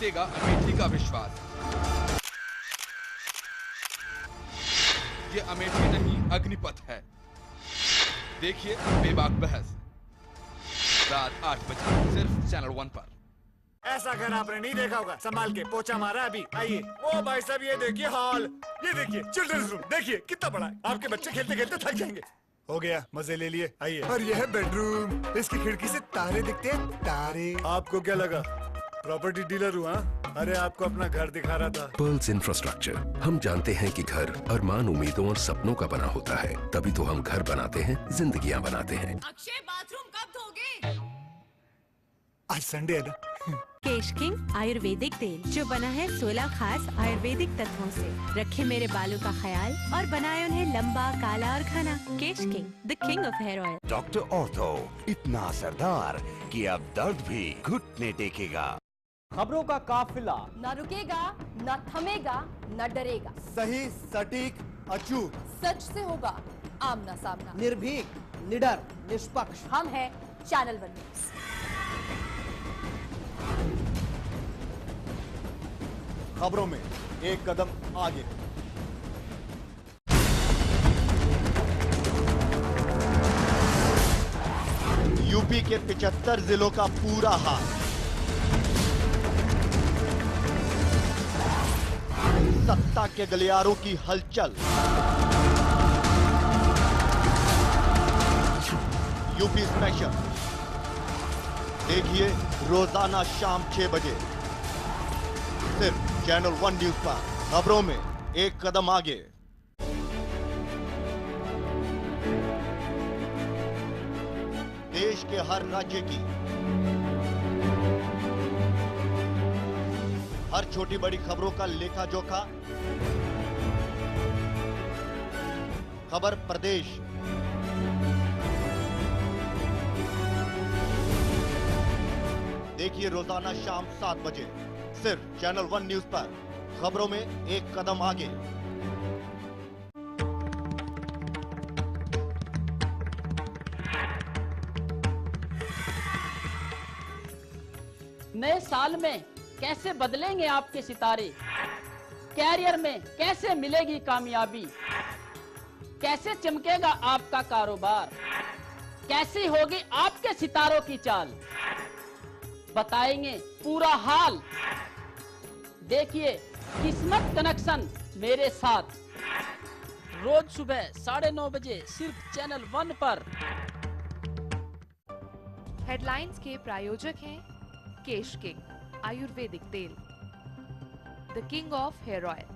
जीतेगा अमेठी का विश्वास। ये अमेठी नहीं अग्निपथ है। देखिए बेबाक बहस रात 8 बजे सिर्फ चैनल 1 पर। ऐसा घर आपने नहीं देखा होगा। संभाल के पोछा मारा अभी। आइए। ओ भाई साहब ये देखिए हॉल, ये देखिए चिल्ड्रंस रूम, देखिए कितना बड़ा है। आपके बच्चे खेलते खेलते थक जाएंगे। हो गया, मजे ले लिए। आइए। और यह है बेडरूम, इसकी खिड़की से तारे दिखते हैं, तारे। आपको क्या लगा प्रॉपर्टी डीलर हुआ? अरे आपको अपना घर दिखा रहा था। Pearls infrastructure. हम जानते हैं कि घर अरमान, उम्मीदों और सपनों का बना होता है, तभी तो हम घर बनाते हैं, जिंदगियां बनाते हैं। अक्षय बाथरूम कब धोगे? आज संडे है ना। केश किंग आयुर्वेदिक तेल जो बना है 16 खास आयुर्वेदिक तत्वों से, रखे मेरे बालों का ख्याल और बनाए उन्हें लंबा, काला और घना। Kesh king, the king of hair oil. Doctor ortho, इतना असरदार कि अब दर्द भी घुटने टेकेगा। खबरों का काफिला न रुकेगा, न थमेगा, न डरेगा। सही, सटीक, अचूक, सच से होगा आमना सामना। निर्भीक, निडर, निष्पक्ष। हम हैं चैनल 1 न्यूज़। खबरों में एक कदम आगे। यूपी के 75 जिलों का पूरा हाल। सत्ता के गलियारों की हलचल। यूपी स्पेशल देखिए रोजाना शाम 6 बजे सिर्फ चैनल 1 न्यूज़ पर। खबरों में एक कदम आगे। देश के हर राज्य की हर छोटी बड़ी खबरों का लेखा जोखा। खबर प्रदेश, देखिए रोजाना शाम 7 बजे सिर्फ चैनल 1 न्यूज़ पर। खबरों में एक कदम आगे। नए साल में कैसे बदलेंगे आपके सितारे? कैरियर में कैसे मिलेगी कामयाबी? कैसे चमकेगा आपका कारोबार? कैसी होगी आपके सितारों की चाल? बताएंगे पूरा हाल। देखिए किस्मत कनेक्शन मेरे साथ, रोज सुबह 9:30 बजे सिर्फ चैनल 1 पर। हेडलाइंस के प्रायोजक हैं केश किंग आयुर्वेदिक तेल, the king of hair oil.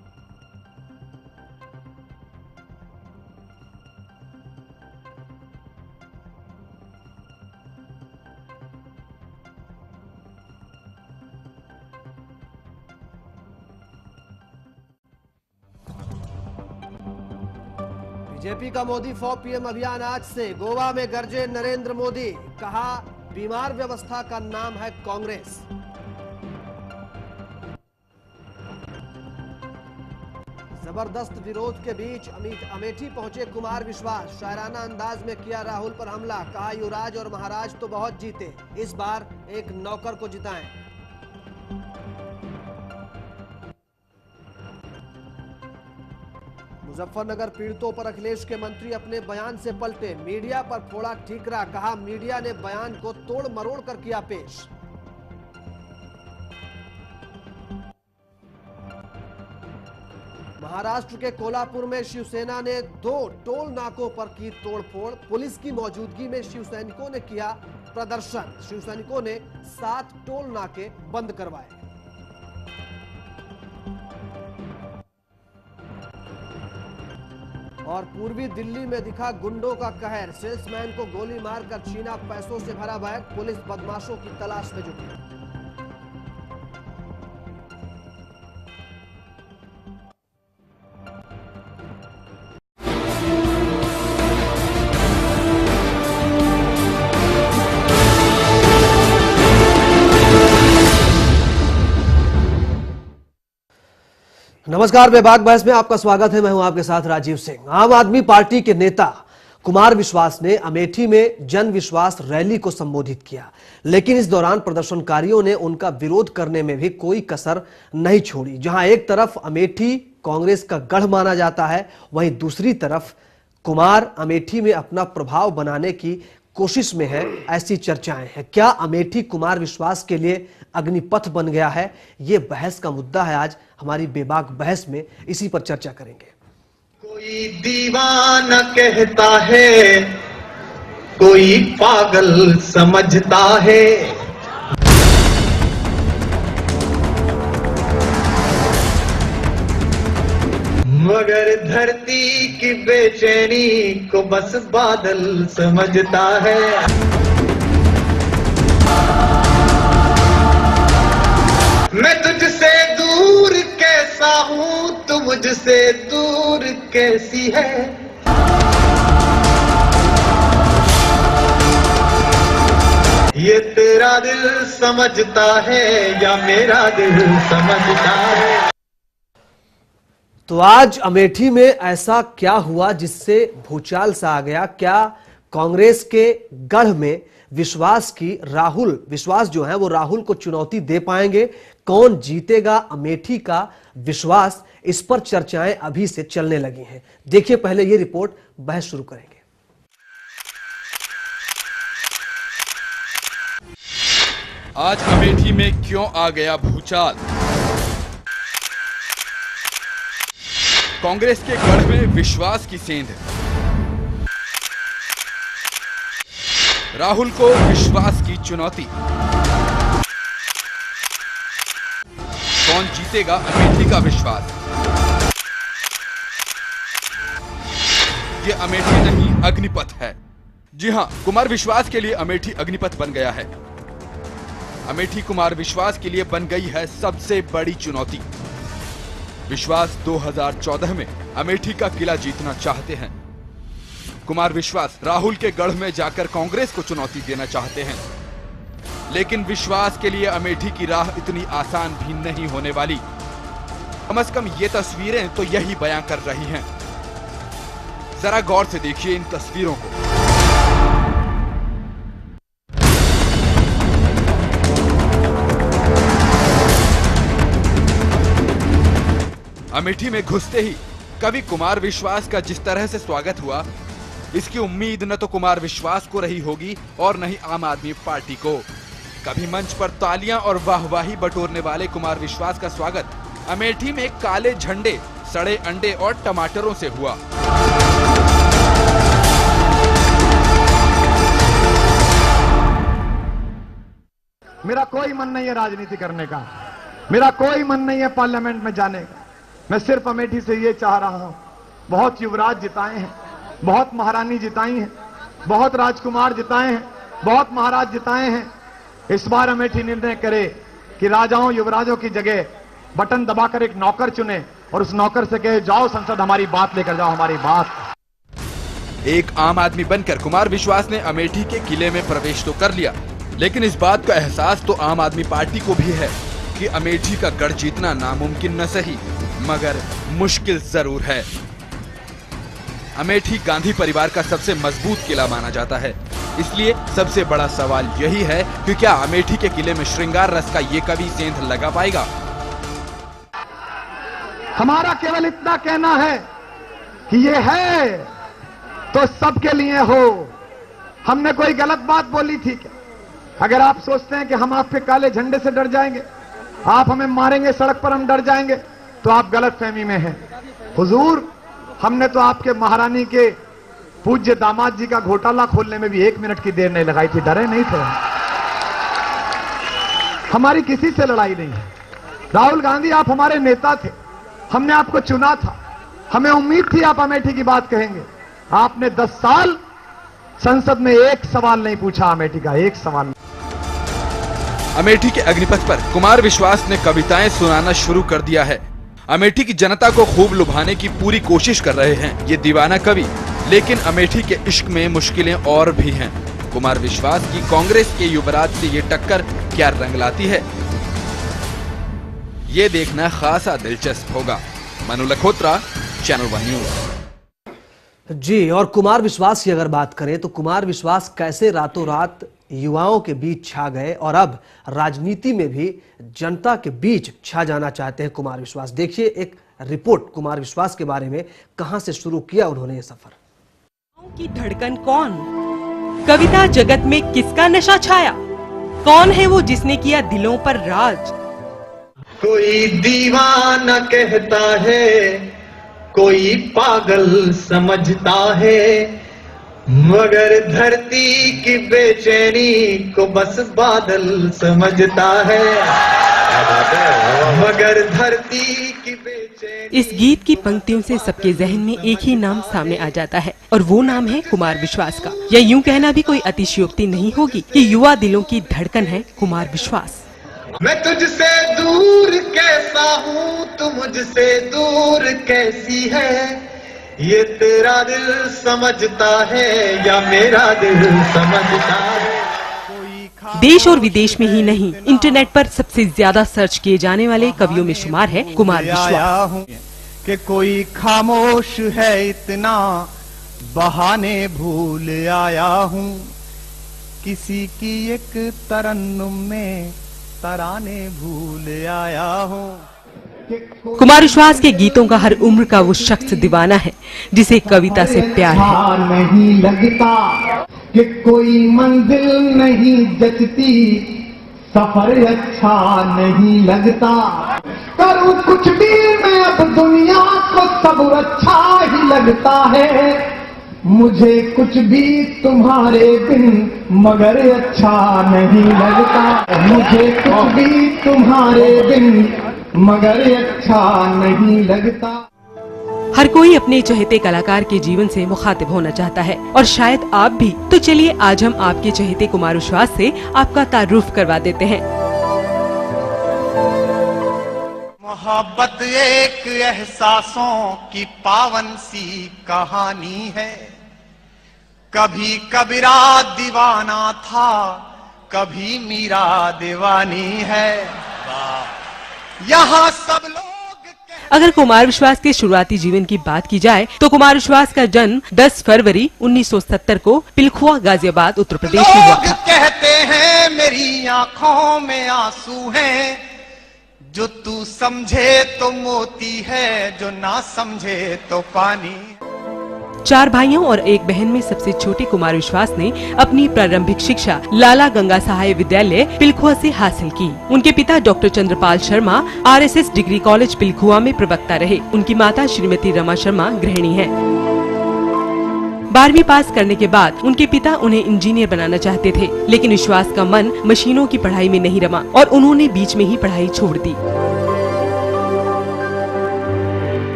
BJP का मोदी फॉर पीएम अभियान आज से। गोवा में गरजे नरेंद्र मोदी, कहा बीमार व्यवस्था का नाम है कांग्रेस। जबरदस्त विरोध के बीच अमेठी पहुंचे कुमार विश्वास, शायराना अंदाज में किया राहुल पर हमला, कहा युवराज और महाराज तो बहुत जीते, इस बार एक नौकर को जिताएं। मुजफ्फरनगर पीड़ितों पर अखिलेश के मंत्री अपने बयान से पलटे, मीडिया पर फोड़ा ठीकरा, कहा मीडिया ने बयान को तोड़ मरोड़ कर किया पेश। महाराष्ट्र के कोल्हापुर में शिवसेना ने 2 टोल नाकों पर की तोड़फोड़, पुलिस की मौजूदगी में शिवसैनिकों ने किया प्रदर्शन, शिवसैनिकों ने 7 टोल नाके बंद करवाए। और पूर्वी दिल्ली में दिखा गुंडों का कहर, सेल्समैन को गोली मारकर छीना पैसों से भरा बैग, पुलिस बदमाशों की तलाश में जुटी। नमस्कार, बेबाक बहस में आपका स्वागत है। मैं हूं आपके साथ राजीव सिंह। आम आदमी पार्टी के नेता कुमार विश्वास ने अमेठी में जन विश्वास रैली को संबोधित किया, लेकिन इस दौरान प्रदर्शनकारियों ने उनका विरोध करने में भी कोई कसर नहीं छोड़ी। जहां एक तरफ अमेठी कांग्रेस का गढ़ माना जाता है, वहीं दूसरी तरफ कुमार अमेठी में अपना प्रभाव बनाने की कोशिश में है, ऐसी चर्चाएं हैं। क्या अमेठी कुमार विश्वास के लिए अग्निपथ बन गया है? ये बहस का मुद्दा है आज हमारी बेबाक बहस में, इसी पर चर्चा करेंगे। कोई दीवाना कहता है, कोई पागल समझता है, मगर धरती की बेचैनी को बस बादल समझता है। मैं तुझसे दूर कैसा हूं, तू मुझसे दूर कैसी है। ये तेरा दिल समझता है या मेरा दिल समझता है। तो आज अमेठी में ऐसा क्या हुआ जिससे भूचाल सा आ गया? क्या कांग्रेस के गढ़ में विश्वास जो है वो राहुल को चुनौती दे पाएंगे? कौन जीतेगा अमेठी का विश्वास? इस पर चर्चाएं अभी से चलने लगी हैं। देखिए पहले ये रिपोर्ट, बहस शुरू करेंगे। आज अमेठी में क्यों आ गया भूचाल? कांग्रेस के गढ़ में विश्वास की सेंध, राहुल को विश्वास की चुनौती। कौन जीतेगा अमेठी का विश्वास? ये अमेठी नहीं, अग्निपथ है। जी हां, कुमार विश्वास के लिए अमेठी अग्निपथ बन गया है। अमेठी कुमार विश्वास के लिए बन गई है सबसे बड़ी चुनौती। विश्वास 2014 में अमेठी का किला जीतना चाहते हैं। कुमार विश्वास राहुल के गढ़ में जाकर कांग्रेस को चुनौती देना चाहते हैं, लेकिन विश्वास के लिए अमेठी की राह इतनी आसान भी नहीं होने वाली। कम से कम ये तस्वीरें तो यही बयां कर रही हैं। जरा गौर से देखिए इन तस्वीरों को। अमेठी में घुसते ही कभी कुमार विश्वास का जिस तरह से स्वागत हुआ, इसकी उम्मीद न तो कुमार विश्वास को रही होगी और न ही आम आदमी पार्टी को। कभी मंच पर तालियां और वाहवाही बटोरने वाले कुमार विश्वास का स्वागत अमेठी में काले झंडे, सड़े अंडे और टमाटरों से हुआ। मेरा कोई मन नहीं है राजनीति करने का, मेरा कोई मन नहीं है पार्लियामेंट में जाने का। मैं सिर्फ अमेठी से ये चाह रहा हूं, बहुत युवराज जिताए हैं, बहुत महारानी जिताई हैं, बहुत राजकुमार जिताए हैं, बहुत महाराज जिताए हैं। इस बार अमेठी निर्णय करे कि राजाओं युवराजों की जगह बटन दबाकर एक नौकर चुने और उस नौकर से कहे जाओ संसद हमारी बात लेकर जाओ, हमारी बात। एक आम आदमी बनकर कुमार विश्वास ने अमेठी के किले में प्रवेश तो कर लिया, लेकिन इस बात का एहसास तो आम आदमी पार्टी को भी है कि अमेठी का गढ़ जीतना नामुमकिन न सही मगर मुश्किल जरूर है। अमेठी गांधी परिवार का सबसे मजबूत किला माना जाता है, इसलिए सबसे बड़ा सवाल यही है कि क्या अमेठी के किले में श्रृंगार रस का ये कवि सेंध लगा पाएगा? हमारा केवल इतना कहना है कि ये है तो सबके लिए हो। हमने कोई गलत बात बोली थी क्या? अगर आप सोचते हैं कि हम आपके काले झंडे से डर जाएंगे, आप हमें मारेंगे सड़क पर हम डर जाएंगे, तो आप गलत फहमी में हैं। हुजूर, हमने तो आपके महारानी के पूज्य दामाद जी का घोटाला खोलने में भी 1 मिनट की देर नहीं लगाई थी, डरे नहीं थे। हमारी किसी से लड़ाई नहीं है। राहुल गांधी आप हमारे नेता थे, हमने आपको चुना था, हमें उम्मीद थी आप अमेठी की बात कहेंगे। आपने 10 साल संसद में एक सवाल नहीं पूछा अमेठी का, एक सवाल। अमेठी के अग्निपथ पर कुमार विश्वास ने कविताएं सुनाना शुरू कर दिया है। अमेठी की जनता को खूब लुभाने की पूरी कोशिश कर रहे हैं ये दीवाना कवि, लेकिन अमेठी के इश्क में मुश्किलें और भी हैं। कुमार विश्वास की कांग्रेस के युवराज से ये टक्कर क्या रंग लाती है, ये देखना खासा दिलचस्प होगा। Manu Lakhotra, channel 1 news. जी, और कुमार विश्वास की अगर बात करें तो कुमार विश्वास कैसे रातों रात युवाओं के बीच छा गए और अब राजनीति में भी जनता के बीच छा जाना चाहते हैं कुमार विश्वास। देखिए एक रिपोर्ट कुमार विश्वास के बारे में, कहां से शुरू किया उन्होंने ये सफर। की धड़कन कौन, कविता जगत में किसका नशा छाया, कौन है वो जिसने किया दिलों पर राज। कोई दीवाना कहता है, कोई पागल समझता है, मगर धरती की बेचैनी को बस बादल समझता है, मगर धरती की बेचैनी। इस गीत की पंक्तियों से सबके जहन में एक ही नाम सामने आ जाता है और वो नाम है कुमार विश्वास का। या यूं कहना भी कोई अतिशयोक्ति नहीं होगी कि युवा दिलों की धड़कन है कुमार विश्वास। मैं तुझसे दूर कैसा हूँ, तू मुझसे दूर कैसी है, ये तेरा दिल समझता है या मेरा दिल समझता है। देश और विदेश में ही नहीं, इंटरनेट पर सबसे ज्यादा सर्च किए जाने वाले कवियों में शुमार है कुमार विश्वास। कि कोई खामोश है इतना, बहाने भूल आया हूँ, किसी की एक तरन्नुम में तराने भूल आया हूँ। कुमार विश्वास के गीतों का हर उम्र का वो शख्स दीवाना है जिसे कविता से प्यार है। नहीं लगता कि कोई मंजिल नहीं जचती, सफर अच्छा नहीं लगता, करूं कुछ भी मैं अब दुनिया को सब अच्छा ही लगता है, मुझे कुछ भी तुम्हारे बिन मगर अच्छा नहीं लगता, मुझे कुछ भी तुम्हारे बिन मगर अच्छा नहीं लगता। हर कोई अपने चहेते कलाकार के जीवन से मुखातिब होना चाहता है और शायद आप भी। तो चलिए आज हम आपके चहेते कुमार विश्वास से आपका तारुफ करवा देते हैं। मोहब्बत एक एहसासों की पावन सी कहानी है, कभी कबीरा दीवाना था, कभी मीरा दीवानी है, यहाँ सब लोग। अगर कुमार विश्वास के शुरुआती जीवन की बात की जाए तो कुमार विश्वास का जन्म 10 फरवरी 1970 को पिलखुआ गाजियाबाद उत्तर प्रदेश में हुआ था। कहते हैं मेरी आंखों में आंसू हैं, जो तू समझे तो मोती है, जो ना समझे तो पानी। 4 भाइयों और 1 बहन में सबसे छोटे कुमार विश्वास ने अपनी प्रारंभिक शिक्षा लाला गंगा सहाय विद्यालय पिलखुआ से हासिल की। उनके पिता doctor Chandrapal Sharma RSS degree college Pilkhuwa में प्रवक्ता रहे। उनकी माता श्रीमती रमा शर्मा गृहिणी हैं। 12वीं पास करने के बाद उनके पिता उन्हें इंजीनियर बनाना चाहते थे, लेकिन विश्वास का मन मशीनों की पढ़ाई में नहीं रमा और उन्होंने बीच में ही पढ़ाई छोड़ दी।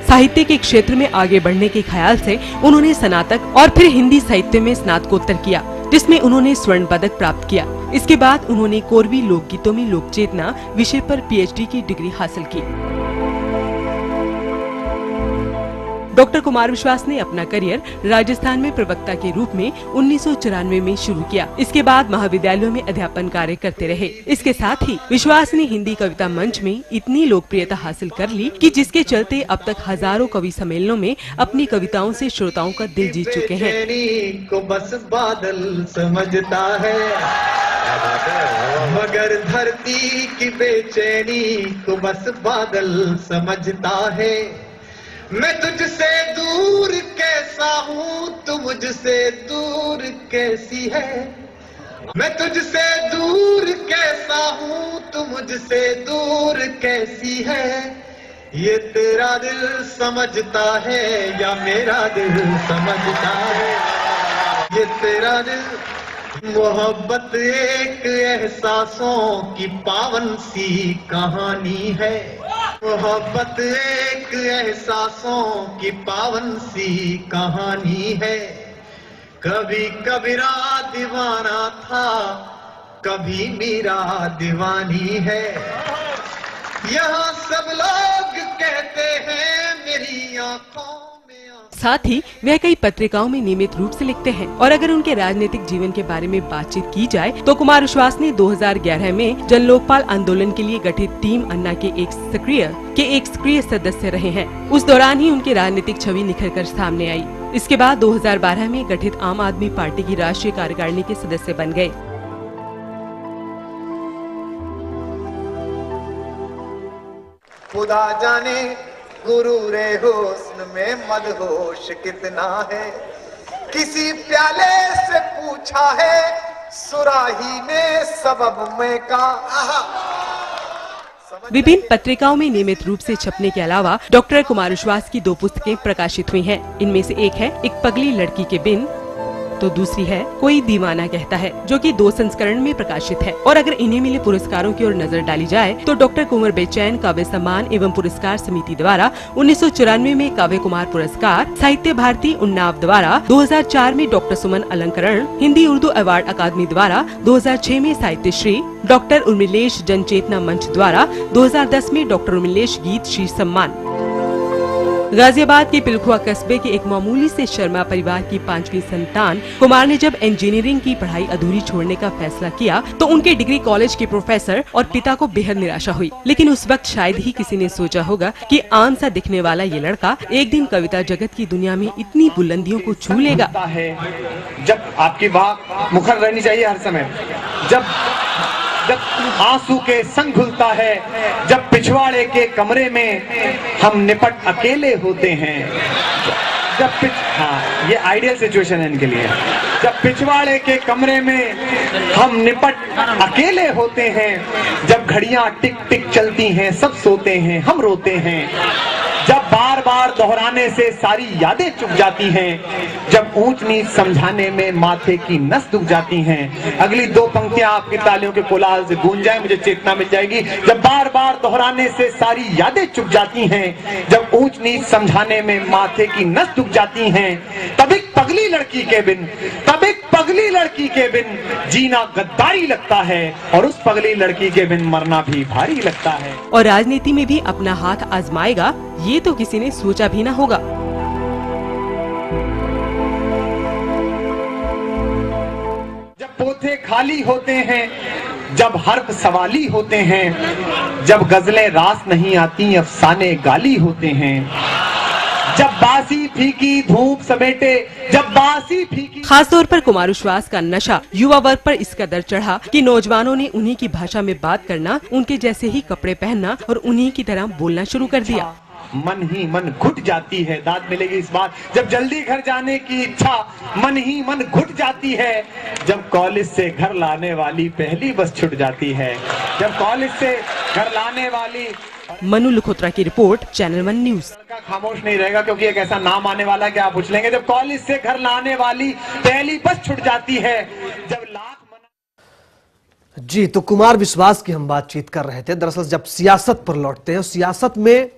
साहित्य के क्षेत्र में आगे बढ़ने के ख्याल से उन्होंने स्नातक और फिर हिंदी साहित्य में स्नातकोत्तर किया, जिसमें उन्होंने स्वर्ण पदक प्राप्त किया। इसके बाद उन्होंने कोरवी लोकगीतों में लोक चेतना विषय पर PhD की डिग्री हासिल की। डॉक्टर कुमार विश्वास ने अपना करियर राजस्थान में प्रवक्ता के रूप में 1994 में शुरू किया। इसके बाद महाविद्यालयों में अध्यापन कार्य करते रहे। इसके साथ ही विश्वास ने हिंदी कविता मंच में इतनी लोकप्रियता हासिल कर ली कि जिसके चलते अब तक हजारों कवि सम्मेलनों में अपनी कविताओं से श्रोताओं का दिल जीत चुके हैं। को बस बादल समझता है, मगर धरती की बेचैनी को बस बादल समझता है, मैं तुझसे दूर कैसा हूँ, तू मुझसे दूर कैसी है, मैं तुझसे दूर कैसा हूँ, तू मुझसे दूर कैसी है, ये तेरा दिल समझता है या मेरा दिल समझता है, ये तेरा दिल। मोहब्बत एक एहसासों की पावन सी कहानी है, मोहब्बत एक एहसासों की पावन सी कहानी है, कभी कबीरा दीवाना था, कभी मीरा दीवानी है, यहाँ सब लोग कहते हैं मेरी आंखों। साथ ही वह कई पत्रिकाओं में नियमित रूप से लिखते हैं और अगर उनके राजनीतिक जीवन के बारे में बातचीत की जाए तो कुमार विश्वास ने 2011 में जन लोकपाल आंदोलन के लिए गठित टीम अन्ना के एक सक्रिय सदस्य रहे हैं। उस दौरान ही उनकी राजनीतिक छवि निखर कर सामने आई। इसके बाद 2012 में गठित आम आदमी पार्टी की राष्ट्रीय कार्यकारिणी के सदस्य बन गए। खुदा जाने गुरूरे हुस्न में मदहोश कितना है, किसी प्याले से पूछा है सुराही ने सबब में का। विभिन्न पत्रिकाओं में नियमित रूप से छपने के अलावा डॉक्टर कुमार विश्वास की 2 पुस्तकें प्रकाशित हुई हैं। इनमें से एक है एक पगली लड़की के बिन, तो दूसरी है कोई दीवाना कहता है, जो कि 2 संस्करण में प्रकाशित है। और अगर इन्हें मिले पुरस्कारों की ओर नजर डाली जाए तो डॉक्टर कुंवर बेचैन काव्य सम्मान एवं पुरस्कार समिति द्वारा 1994 में काव्य कुमार पुरस्कार, साहित्य भारती उन्नाव द्वारा 2004 में डॉक्टर सुमन अलंकरण, हिंदी उर्दू अवार्ड अकादमी द्वारा 2006 में साहित्य श्री, डॉक्टर उर्मिलेश जनचेतना मंच द्वारा 2010 में डॉक्टर उर्मिलेश गीत श्री सम्मान। गाजियाबाद के पिलखुआ कस्बे के एक मामूली से शर्मा परिवार की 5वीं संतान कुमार ने जब इंजीनियरिंग की पढ़ाई अधूरी छोड़ने का फैसला किया तो उनके डिग्री कॉलेज के प्रोफेसर और पिता को बेहद निराशा हुई। लेकिन उस वक्त शायद ही किसी ने सोचा होगा कि आम सा दिखने वाला ये लड़का एक दिन कविता जगत की दुनिया में इतनी बुलंदियों को छू लेगा। जब आपकी बात मुखर रहनी चाहिए हर समय, जब आंसू के संग घुलता है, जब पिछवाड़े के कमरे में हम निपट अकेले होते हैं, हाँ ये आइडियल सिचुएशन है इनके लिए। जब पिछवाड़े के कमरे में हम निपट अकेले होते हैं, जब घड़ियां टिक टिक चलती हैं, सब सोते हैं, हम रोते हैं, जब बार बार दोहराने से सारी यादें चुप जाती हैं, जब ऊंच नीच समझाने में माथे की नस दुख जाती हैं। अगली 2 पंक्तियां आपकी तालियों के कोलाहल से गूंज जाए, मुझे चेतना मिल जाएगी। जब बार बार दोहराने से सारी यादें चुप जाती हैं, जब ऊंच नीच समझाने में माथे की नस दुख जाती हैं, तब एक पगली लड़की के बिन, तब एक पगली लड़की के बिन जीना गद्दारी लगता है, और उस पगली लड़की के बिन मरना भी भारी लगता है। और राजनीति में भी अपना हाथ आजमाएगा, ये तो किसी ने सोचा भी ना होगा। जब पोथे खाली होते हैं, जब हर्फ सवाली होते हैं, जब गजलें रास नहीं आती अफसाने गाली होते हैं, जब बासी फीकी धूप समेटे, जब बासी फीकी। खास तौर पर कुमार विश्वास का नशा युवा वर्ग पर इस कदर चढ़ा कि नौजवानों ने उन्हीं की भाषा में बात करना, उनके जैसे ही कपड़े पहनना और उन्हीं की तरह बोलना शुरू कर दिया। मन ही मन घुट जाती है, दाद मिलेगी इस बार, जब जल्दी घर जाने की इच्छा मन ही मन घुट जाती है, जब कॉलेज से घर लाने वाली पहली बस छूट जाती है, जब कॉलेज से घर लाने वाली। मनु लखोत्रा की रिपोर्ट, चैनल 1 न्यूज। खामोश नहीं रहेगा क्योंकि एक ऐसा नाम आने वाला है कि आप पूछ लेंगे, जब कॉलेज से घर लाने वाली पहली बस छूट जाती है, जब जी तो कुमार विश्वास की हम बातचीत कर रहे थे। दरअसल जब सियासत पर लौटते हैं, सियासत में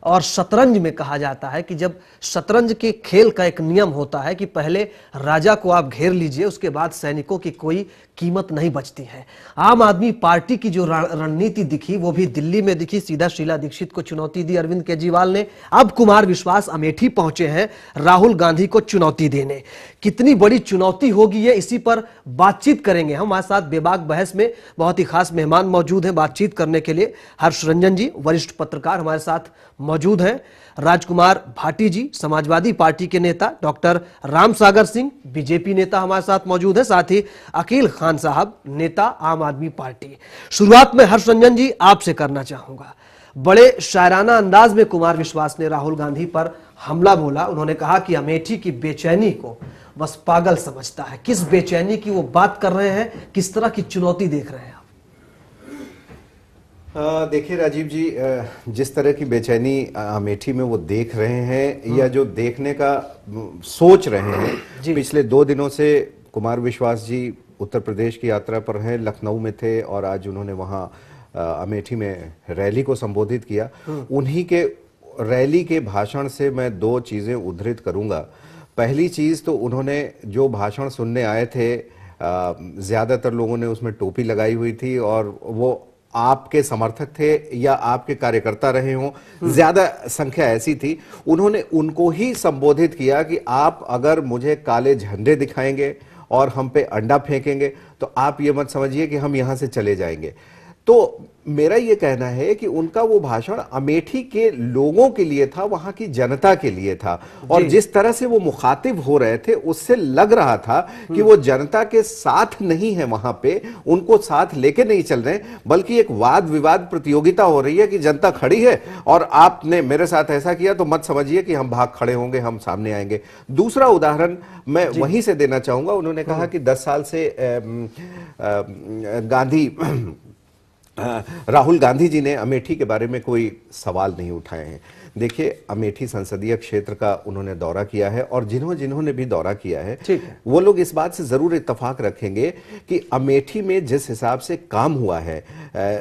और शतरंज में कहा जाता है कि जब शतरंज के खेल का एक नियम होता है कि पहले राजा को आप घेर लीजिए, उसके बाद सैनिकों की कोई कीमत नहीं बचती है। आम आदमी पार्टी की जो रणनीति दिखी वो भी दिल्ली में दिखी। सीधा शीला दीक्षित को चुनौती दी अरविंद केजरीवाल ने। अब कुमार विश्वास अमेठी पहुंचे हैं राहुल गांधी को चुनौती देने। कितनी बड़ी चुनौती होगी ये, इसी पर बातचीत करेंगे हम। हमारे साथ बेबाक बहस में बहुत ही खास मेहमान मौजूद हैं बातचीत करने के लिए। हर्ष रंजन जी वरिष्ठ पत्रकार हमारे साथ मौजूद हैं, राजकुमार भाटी जी समाजवादी पार्टी के नेता, डॉक्टर राम सागर सिंह बीजेपी नेता हमारे साथ मौजूद है, साथ ही अकील खान साहब नेता आम आदमी पार्टी। शुरुआत में हर्ष रंजन जी आपसे करना चाहूंगा। बड़े शायराना अंदाज में कुमार विश्वास ने राहुल गांधी पर हमला बोला। उन्होंने कहा कि अमेठी की बेचैनी को बस पागल समझता है। किस बेचैनी की वो बात कर रहे हैं, किस तरह की चुनौती देख रहे हैं आप? देखिए राजीव जी, जिस तरह की बेचैनी अमेठी में वो देख रहे हैं या जो देखने का सोच रहे हैं, पिछले 2 दिनों से कुमार विश्वास जी उत्तर प्रदेश की यात्रा पर हैं, लखनऊ में थे और आज उन्होंने वहां अमेठी में रैली को संबोधित किया। उन्हीं के रैली के भाषण से मैं 2 चीजें उद्धृत करूंगा। पहली चीज तो उन्होंने जो भाषण सुनने आए थे, ज्यादातर लोगों ने उसमें टोपी लगाई हुई थी और वो आपके समर्थक थे या आपके कार्यकर्ता रहे हों, ज्यादा संख्या ऐसी थी। उन्होंने उनको ही संबोधित किया कि आप अगर मुझे काले झंडे दिखाएंगे और हम पे अंडा फेंकेंगे तो आप ये मत समझिए कि हम यहां से चले जाएंगे। तो मेरा ये कहना है कि उनका वो भाषण अमेठी के लोगों के लिए था, वहां की जनता के लिए था, और जिस तरह से वो मुखातिब हो रहे थे उससे लग रहा था कि वो जनता के साथ नहीं है, वहां पे उनको साथ लेके नहीं चल रहे, बल्कि एक वाद विवाद प्रतियोगिता हो रही है कि जनता खड़ी है और आपने मेरे साथ ऐसा किया तो मत समझिए कि हम भाग खड़े होंगे, हम सामने आएंगे। दूसरा उदाहरण मैं वहीं से देना चाहूंगा। उन्होंने कहा कि 10 साल से राहुल गांधी जी ने अमेठी के बारे में कोई सवाल नहीं उठाए हैं। देखिए, अमेठी संसदीय क्षेत्र का उन्होंने दौरा किया है और जिन्होंने भी दौरा किया है वो लोग इस बात से जरूर इत्तेफाक रखेंगे कि अमेठी में जिस हिसाब से काम हुआ है,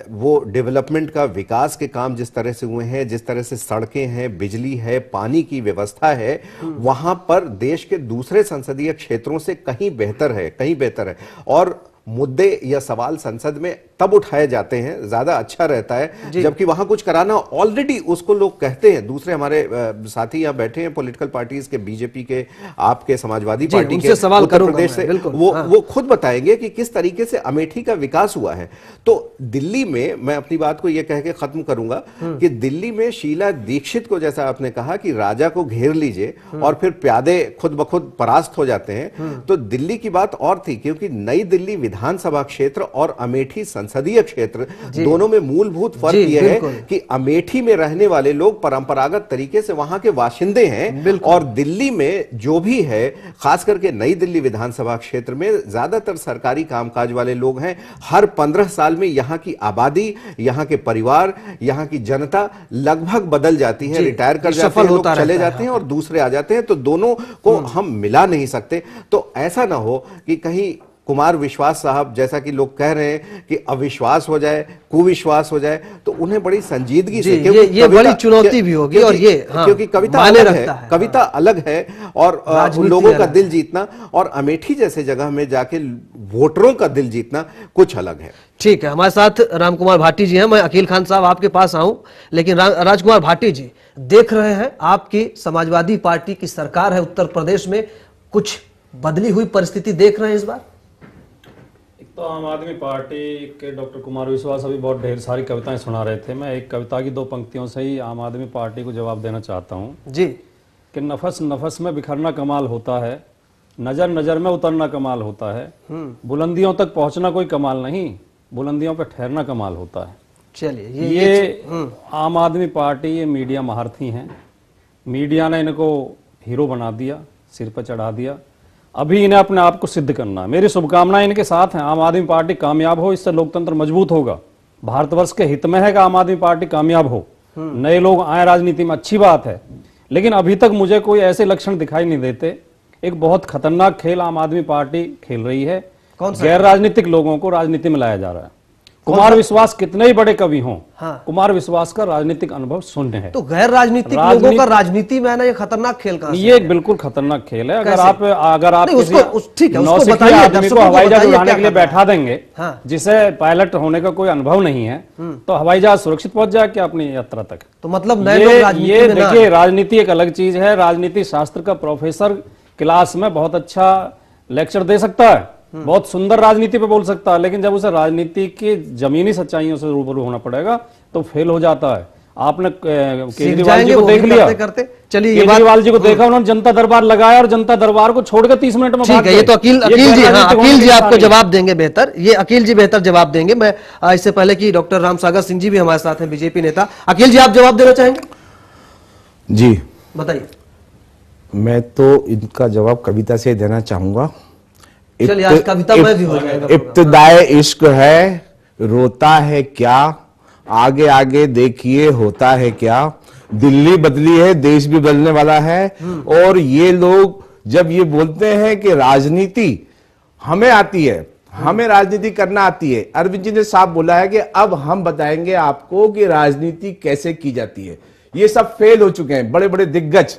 वो डेवलपमेंट का, विकास के काम जिस तरह से हुए हैं, जिस तरह से सड़कें हैं, बिजली है, पानी की व्यवस्था है, वहां पर देश के दूसरे संसदीय क्षेत्रों से कहीं बेहतर है। और मुद्दे या सवाल संसद में तब उठाए जाते हैं, ज्यादा अच्छा रहता है जबकि वहां कुछ कराना ऑलरेडी उसको लोग कहते हैं। दूसरे हमारे साथी यहाँ बैठे हैं पॉलिटिकल पार्टीज के, बीजेपी के, आपके, समाजवादी पार्टी के, उत्तर प्रदेश से, वो खुद बताएंगे कि किस तरीके से अमेठी का विकास हुआ है। तो दिल्ली में, मैं अपनी बात को यह कह के खत्म करूंगा कि दिल्ली में शीला दीक्षित को, जैसा आपने कहा कि राजा को घेर लीजिए और फिर प्यादे खुद ब खुद परास्त हो जाते हैं, तो दिल्ली की बात और थी, क्योंकि नई दिल्ली विधानसभा क्षेत्र और अमेठी संसदीय क्षेत्र दोनों में मूलभूत फर्क यह है कि अमेठी में रहने वाले लोग परंपरागत तरीके से वहां के वाशिंदे हैं, और दिल्ली में जो भी है, खास करके नई दिल्ली विधानसभा क्षेत्र में ज्यादातर सरकारी कामकाज वाले लोग हैं। हर 15 साल में यहां की आबादी, यहां के परिवार, यहां की जनता लगभग बदल जाती है, रिटायर कर जाते हैं, लोग चले जाते हैं और दूसरे आ जाते हैं, तो दोनों को हम मिला नहीं सकते। तो ऐसा ना हो कि कहीं कुमार विश्वास साहब, जैसा कि लोग कह रहे हैं कि अविश्वास हो जाए, कुविश्वास हो जाए, तो उन्हें बड़ी संजीदगी से, ये बड़ी चुनौती भी होगी, और ये क्योंकि कविता अलग है, कविता अलग है, और लोगों का दिल जीतना और अमेठी जैसे जगह में जाके वोटरों का दिल जीतना कुछ अलग है। ठीक है, हमारे साथ रामकुमार भाटी जी हैं। मैं अकील खान साहब आपके पास आऊं, लेकिन राजकुमार भाटी जी, देख रहे हैं आपकी समाजवादी पार्टी की सरकार है उत्तर प्रदेश में, कुछ बदली हुई परिस्थिति देख रहे हैं इस बार? तो आम आदमी पार्टी के डॉक्टर कुमार विश्वास अभी बहुत ढेर सारी कविताएं सुना रहे थे। मैं एक कविता की 2 पंक्तियों से ही आम आदमी पार्टी को जवाब देना चाहता हूं जी, कि नफस नफस में बिखरना कमाल होता है, नजर नजर में उतरना कमाल होता है, बुलंदियों तक पहुंचना कोई कमाल नहीं, बुलंदियों पर ठहरना कमाल होता है। चलिए, ये आम आदमी पार्टी, ये मीडिया महारथी हैं। मीडिया ने इनको हीरो बना दिया, सिर पर चढ़ा दिया। अभी इन्हें अपने आप को सिद्ध करना है। मेरी शुभकामनाएं इनके साथ हैं। आम आदमी पार्टी कामयाब हो, इससे लोकतंत्र मजबूत होगा। भारतवर्ष के हित में है कि आम आदमी पार्टी कामयाब हो, नए लोग आए राजनीति में, अच्छी बात है, लेकिन अभी तक मुझे कोई ऐसे लक्षण दिखाई नहीं देते। एक बहुत खतरनाक खेल आम आदमी पार्टी खेल रही है। गैर राजनीतिक लोगों को राजनीति में लाया जा रहा है। कुमार विश्वास कितने ही बड़े कवि हों, कुमार विश्वास का राजनीतिक अनुभव शून्य है। तो गैर राजनीतिक लोगों का राजनीति में आना ये खतरनाक खेल कहां से? ये एक बिल्कुल खतरनाक खेल है। अगर आप किसी नौसिखिए आदमी को हवाई जहाज उड़ाने के लिए बैठा देंगे, जिसे पायलट होने का कोई अनुभव नहीं है, तो हवाई जहाज सुरक्षित पहुंच जाए क्या अपनी यात्रा तक? तो मतलब ये देखिए, राजनीति एक अलग चीज है। राजनीति शास्त्र का प्रोफेसर क्लास में बहुत अच्छा लेक्चर दे सकता है, बहुत सुंदर राजनीति पे बोल सकता है, लेकिन जब उसे राजनीति की जमीनी सच्चाइयों से रूबरू होना पड़ेगा तो फेल हो जाता है। आपने केजरीवाल जी को देख लिया, केजरीवाल जी को देखा, उन्होंने जनता दरबार लगाया और जनता दरबार को छोड़कर 30 मिनट में ठीक है। ये तो अकील जी आपको जवाब देंगे बेहतर, ये अकील जी बेहतर जवाब देंगे। मैं इससे पहले कि डॉक्टर रामसागर सिंह जी भी हमारे साथ हैं, बीजेपी नेता। अकील जी, आप जवाब देना चाहेंगे? जी बताइए। मैं तो इनका जवाब कविता से देना चाहूंगा। चलिए, आज कविता में भी हो जाएगा। इब्तिदाए इश्क है, रोता है क्या, आगे आगे देखिए होता है क्या, दिल्ली बदली है, देश भी बदलने वाला है। और ये लोग जब ये बोलते हैं कि राजनीति हमें आती है, हमें राजनीति करना आती है, अरविंद जी ने साफ बोला है कि अब हम बताएंगे आपको कि राजनीति कैसे की जाती है। ये सब फेल हो चुके हैं, बड़े बड़े दिग्गज।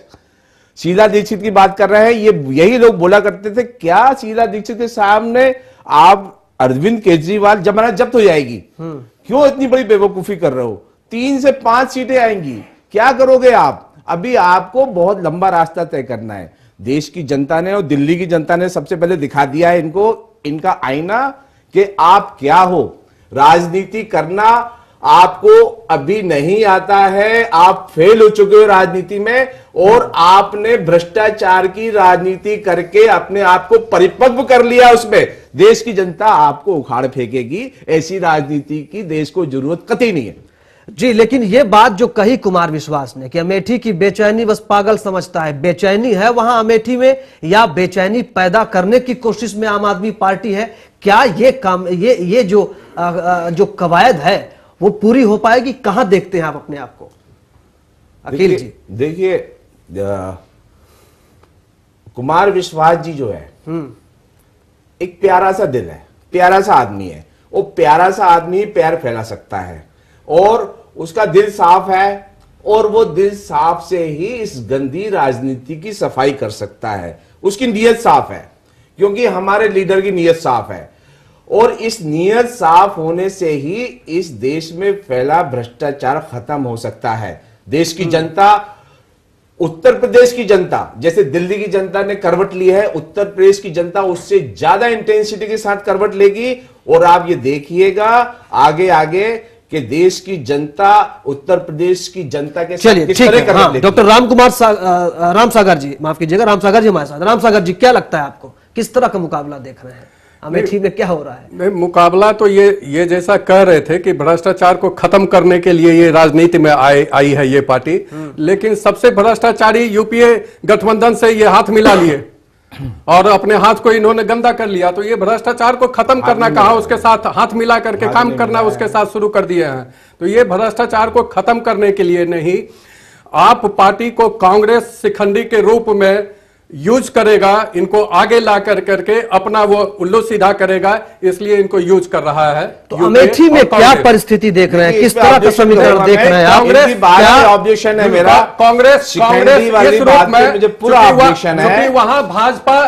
शीला दीक्षित की बात कर रहे हैं, ये यही लोग बोला करते थे, क्या शीला दीक्षित के सामने आप अरविंद केजरीवाल जमानत जब्त हो जाएगी, क्यों इतनी बड़ी बेवकूफी कर रहे हो? 3 से 5 सीटें आएंगी, क्या करोगे आप? अभी आपको बहुत लंबा रास्ता तय करना है। देश की जनता ने और दिल्ली की जनता ने सबसे पहले दिखा दिया है इनको, इनका आईना, कि आप क्या हो। राजनीति करना आपको अभी नहीं आता है, आप फेल हो चुके हो राजनीति में, और आपने भ्रष्टाचार की राजनीति करके अपने आप को परिपक्व कर लिया। उसमें देश की जनता आपको उखाड़ फेंकेगी। ऐसी राजनीति की देश को जरूरत कतई नहीं है जी। लेकिन ये बात जो कही कुमार विश्वास ने कि अमेठी की बेचैनी बस पागल समझता है, बेचैनी है वहां अमेठी में, या बेचैनी पैदा करने की कोशिश में आम आदमी पार्टी है? क्या ये काम, ये जो कवायद है वो पूरी हो पाएगी? कहां देखते हैं आप अपने आप को, अखिल जी? देखिए, कुमार विश्वास जी जो है एक प्यारा सा दिल है, प्यारा सा आदमी है। वो प्यारा सा आदमी प्यार फैला सकता है, और उसका दिल साफ है, और वो दिल साफ से ही इस गंदी राजनीति की सफाई कर सकता है। उसकी नीयत साफ है, क्योंकि हमारे लीडर की नीयत साफ है, और इस नीयत साफ होने से ही इस देश में फैला भ्रष्टाचार खत्म हो सकता है। देश की जनता, उत्तर प्रदेश की जनता, जैसे दिल्ली की जनता ने करवट ली है, उत्तर प्रदेश की जनता उससे ज्यादा इंटेंसिटी के साथ करवट लेगी। और आप ये देखिएगा आगे आगे कि देश की जनता उत्तर प्रदेश की जनता के साथ किस तरह करवट लेगी। डॉक्टर राम सागर जी, माफ कीजिएगा, राम सागर जी हमारे साथ। राम सागर जी, क्या लगता है आपको, किस तरह का मुकाबला देख रहे हैं अमेठी में, क्या हो रहा है? मुकाबला तो ये जैसा कह रहे थे कि भ्रष्टाचार को खत्म करने के लिए ये राजनीति में आई है ये पार्टी, लेकिन सबसे भ्रष्टाचारी यूपीए गठबंधन से ये हाथ मिला लिए और अपने हाथ को इन्होंने गंदा कर लिया। तो ये भ्रष्टाचार को खत्म करना कहा, उसके साथ हाथ मिला करके काम करना उसके साथ शुरू कर दिए हैं। तो ये भ्रष्टाचार को खत्म करने के लिए नहीं, आप पार्टी को कांग्रेस शिखंडी के रूप में यूज करेगा, इनको आगे ला करके अपना वो उल्लू सीधा करेगा, इसलिए इनको यूज कर रहा है। तो अमेठी में क्या परिस्थिति देख रहे हैं, किस तरह का समीकरण देख रहे हैं आप? ऑब्जेक्शन है मेरा, कांग्रेस इस रूप में मुझे पूरा ऑब्जेक्शन है, वहां भाजपा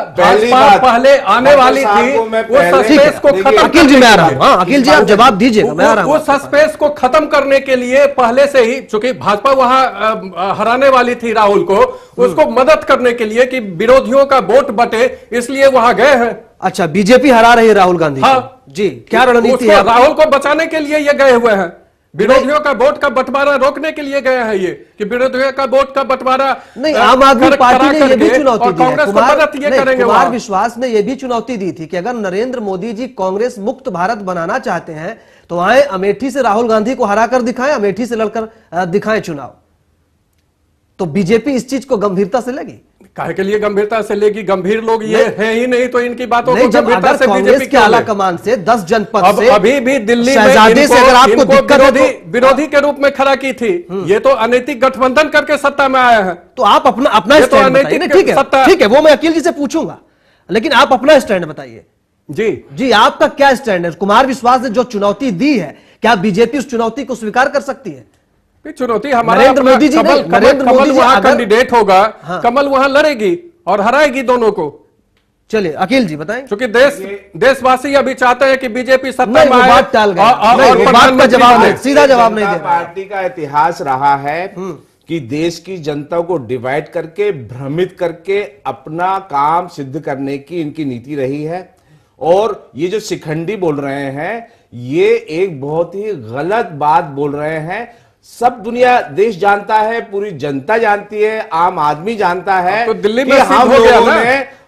पहले आने वाली थी, वो सस्पेंस को खत्म। अखिल जी मैं आ रहा हूं, अखिल जी आप जवाब दीजिएगा, मैं आ रहा हूं। वो सस्पेंस को खत्म करने के लिए पहले से ही, चूंकि भाजपा वहां हराने वाली थी राहुल को, उसको मदद करने के लिए कि विरोधियों का वोट बटे, इसलिए वहां गए हैं। अच्छा, बीजेपी हरा रही है राहुल गांधी? हाँ जी, क्या रणनीति है? राहुल को बचाने के लिए ये गए हुए हैं, विरोधियों का वोट का बंटवारा रोकने के लिए गए हैं ये, कि विरोधियों का वोट का बंटवारा नहीं। आम आदमी पार्टी ने यह भी चुनौती दी है, कांग्रेस को मदद ये करेंगे। कुमार विश्वास ने यह भी चुनौती दी थी कि अगर नरेंद्र मोदी जी कांग्रेस मुक्त भारत बनाना चाहते हैं तो आए अमेठी से राहुल गांधी को हराकर दिखाएं, अमेठी से लड़कर दिखाएं चुनाव। तो बीजेपी इस चीज को गंभीरता से लेगी? काहे के लिए गंभीरता से लेगी? गंभीर लोग ये है ही नहीं, तो इनकी बातों को गंभीरता से बीजेपी के आला कमान से 10 जनपद से अभी भी दिल्ली में विरोधी के रूप में खड़ा की थी। ये तो अनैतिक गठबंधन करके सत्ता में आया है। तो आप अपना स्टैंड बताइए। ठीक है, वो मैं अखिल जी से पूछूंगा, लेकिन आप अपना स्टैंड बताइए। जी, आपका क्या स्टैंड है? कुमार विश्वास ने जो चुनौती दी है, क्या बीजेपी उस चुनौती को स्वीकार कर सकती है? चुनौती हमारा नरेंद्र मोदी जी कमल वहां कैंडिडेट होगा, कमल वहां लड़ेगी और हराएगी दोनों को। चलिए अखिल जी बताएं। क्योंकि देशवासी अभी चाहते हैं कि बीजेपी सत्ता में आए, बात टाल गए, बात का जवाब नहीं, सीधा जवाब नहीं दे। पार्टी का इतिहास रहा है कि देश की जनता को डिवाइड करके, भ्रमित करके अपना काम सिद्ध करने की इनकी नीति रही है। और ये जो शिखंडी बोल रहे हैं, ये एक बहुत ही गलत बात बोल रहे हैं। सब दुनिया, देश जानता है, पूरी जनता जानती है, आम आदमी जानता है तो दिल्ली में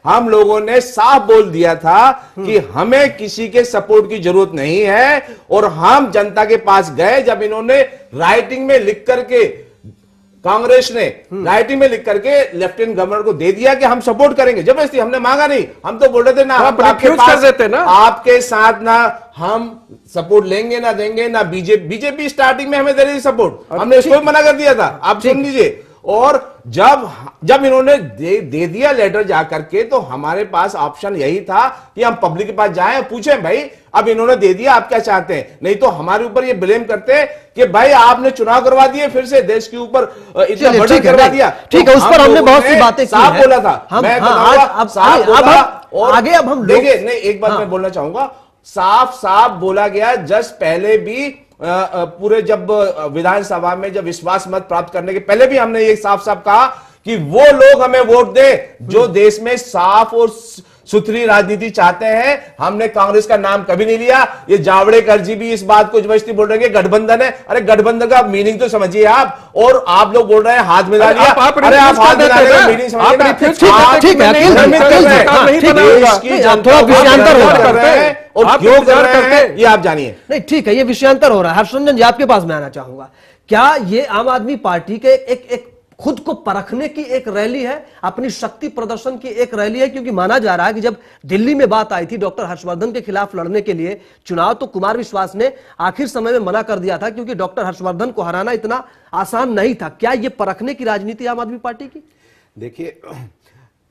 हम लोगों ने साफ बोल दिया था कि हमें किसी के सपोर्ट की जरूरत नहीं है। और हम जनता के पास गए जब इन्होंने राइटिंग में लिख करके, कांग्रेस ने राइटिंग में लिख करके लेफ्टिनेंट गवर्नर को दे दिया कि हम सपोर्ट करेंगे। जबरदस्ती हमने मांगा नहीं, हम तो बोल रहे थे ना आपके पास देते ना, आपके साथ ना हम सपोर्ट लेंगे ना देंगे ना। बीजेपी स्टार्टिंग में हमें दे रही सपोर्ट, हमने इसको भी मना कर दिया था, आप सुन लीजिए। और जब इन्होंने दे दिया लेटर जाकर के, तो हमारे पास ऑप्शन यही था कि हम पब्लिक के पास जाएं, पूछें भाई अब इन्होंने दे दिया, आप क्या चाहते हैं? नहीं तो हमारे ऊपर ये ब्लेम करते कि भाई आपने चुनाव करवा दिए, फिर से देश के ऊपर इतना बर्डन करवा दिया। ठीक है, उस पर हमने बहुत सी बातें की साफ बोला था। आगे अब हम देखिए, नहीं एक बात मैं बोलना चाहूंगा, साफ बोला गया। जस्ट पहले भी पूरे जब विधानसभा में जब विश्वास मत प्राप्त करने के पहले भी हमने ये साफ कहा कि वो लोग हमें वोट दे जो देश में साफ और सुथरी राजनीति चाहते हैं। हमने कांग्रेस का नाम कभी नहीं लिया। ये जावड़ेकर जी भी इस बात को जबरदस्ती बोल रहे हैं कि गठबंधन है। अरे गठबंधन का मीनिंग तो समझिए आप। और आप लोग बोल रहे हैं हाथ मिला लिया। अरे आप हाथ मिलाने का मीनिंग समझिए ना। ठीक है, और क्यों कर रहे हैं ये आप जानिए। नहीं ठीक है, ये विषयांतर हो रहा है। हर्षरंजन जी, आपके पास मैं आना चाहूंगा। क्या ये आम आदमी पार्टी के एक खुद को परखने की एक रैली है, अपनी शक्ति प्रदर्शन की एक रैली है? क्योंकि माना जा रहा है कि जब दिल्ली में बात आई थी डॉक्टर हर्षवर्धन के खिलाफ लड़ने के लिए चुनाव, तो कुमार विश्वास ने आखिर समय में मना कर दिया था, क्योंकि डॉक्टर हर्षवर्धन को हराना इतना आसान नहीं था। क्या ये परखने की राजनीति आम आदमी पार्टी की? देखिए,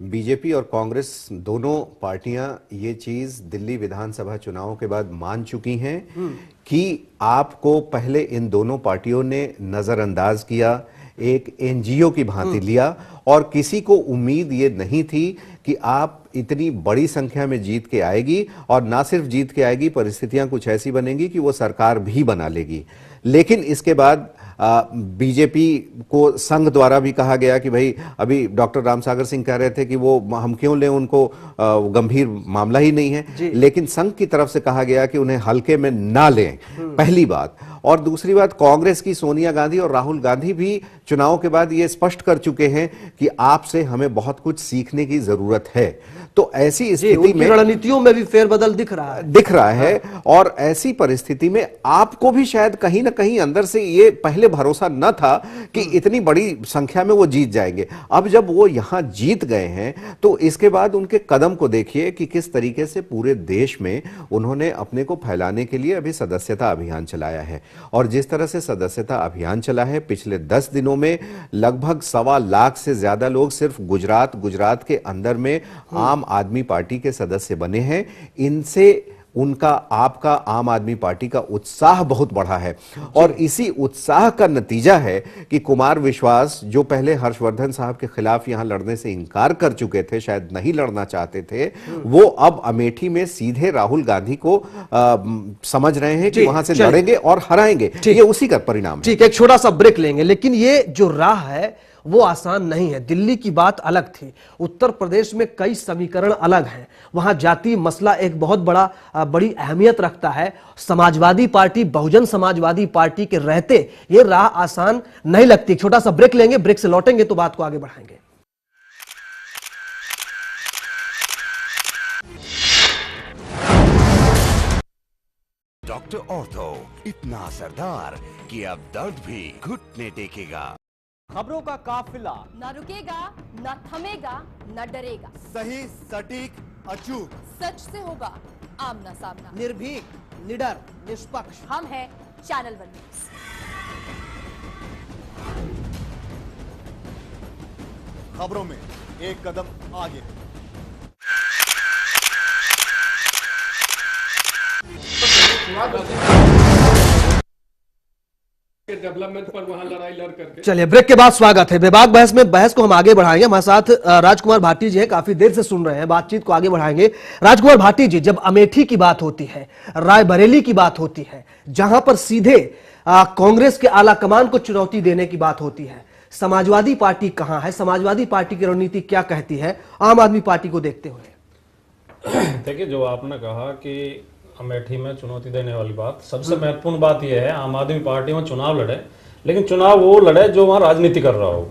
बीजेपी और कांग्रेस दोनों पार्टियां ये चीज दिल्ली विधानसभा चुनावों के बाद मान चुकी हैं कि आपको पहले इन दोनों पार्टियों ने नजरअंदाज किया, एक एनजीओ की भांति लिया, और किसी को उम्मीद ये नहीं थी कि आप इतनी बड़ी संख्या में जीत के आएगी, और ना सिर्फ जीत के आएगी, परिस्थितियां कुछ ऐसी बनेंगी कि वो सरकार भी बना लेगी। लेकिन इसके बाद बीजेपी को संघ द्वारा भी कहा गया कि भाई, अभी डॉक्टर रामसागर सिंह कह रहे थे कि वो हम क्यों लें, उनको गंभीर मामला ही नहीं है, लेकिन संघ की तरफ से कहा गया कि उन्हें हल्के में ना लें, पहली बात। और दूसरी बात, कांग्रेस की सोनिया गांधी और राहुल गांधी भी चुनाव के बाद ये स्पष्ट कर चुके हैं कि आपसे हमें बहुत कुछ सीखने की जरूरत है। तो ऐसी स्थिति में रणनीतियों में भी फेरबदल दिख रहा है। और ऐसी परिस्थिति में आपको भी शायद कहीं ना कहीं अंदर से ये पहले भरोसा न था कि इतनी बड़ी संख्या में वो जीत जाएंगे। अब जब वो यहां जीत गए हैं, तो इसके बाद उनके कदम को देखिए कि किस तरीके से पूरे देश में उन्होंने अपने को फैलाने के लिए अभी सदस्यता अभियान चलाया है। और जिस तरह से सदस्यता अभियान चला है, पिछले 10 दिनों में लगभग 1.25 लाख से ज्यादा लोग सिर्फ गुजरात के अंदर में आम आदमी पार्टी के सदस्य बने हैं। इनसे उनका, आपका, आम आदमी पार्टी का उत्साह बहुत बढ़ा है। और इसी उत्साह का नतीजा है कि कुमार विश्वास, जो पहले हर्षवर्धन साहब के खिलाफ यहां लड़ने से इनकार कर चुके थे, शायद नहीं लड़ना चाहते थे, वो अब अमेठी में सीधे राहुल गांधी को समझ रहे हैं कि वहां से लड़ेंगे और हराएंगे। ये उसी का परिणाम है। ठीक है, एक छोटा सा ब्रेक लेंगे। लेकिन ये जो राह है वो आसान नहीं है। दिल्ली की बात अलग थी, उत्तर प्रदेश में कई समीकरण अलग हैं। वहां जाति मसला एक बहुत बड़ी अहमियत रखता है। समाजवादी पार्टी, बहुजन समाजवादी पार्टी के रहते ये राह आसान नहीं लगती। छोटा सा ब्रेक लेंगे, ब्रेक से लौटेंगे तो बात को आगे बढ़ाएंगे। डॉक्टर ऑर्थो, इतना असरदार कि अब दर्द भी घुटने टेकेगा। खबरों का काफिला न रुकेगा, न थमेगा, न डरेगा। सही, सटीक, अचूक, सच से होगा आमना सामना। निर्भीक, निडर, निष्पक्ष। हम हैं चैनल 1 न्यूज़। खबरों में एक कदम आगे। डेवलपमेंट पर वहां लड़ाई लड़ करके। चलिए, ब्रेक के बाद स्वागत है। बेबाक बहस को हम आगे बढ़ाएंगे। हमारे साथ राजकुमार भाटी जी है, काफी देर से सुन रहे हैं, बातचीत को आगे बढ़ाएंगे। राजकुमार भाटी जी, जब अमेठी की बात होती है, रायबरेली की बात होती है, जहां पर सीधे कांग्रेस के आला कमान को चुनौती देने की बात होती है, समाजवादी पार्टी कहां है? समाजवादी पार्टी की रणनीति क्या कहती है आम आदमी पार्टी को देखते हुए? देखिए, जो आपने कहा कि अमेठी में चुनौती देने वाली बात, सबसे महत्वपूर्ण बात यह है, आम आदमी पार्टी में चुनाव लड़े, लेकिन चुनाव वो लड़े जो वहां राजनीति कर रहा हो,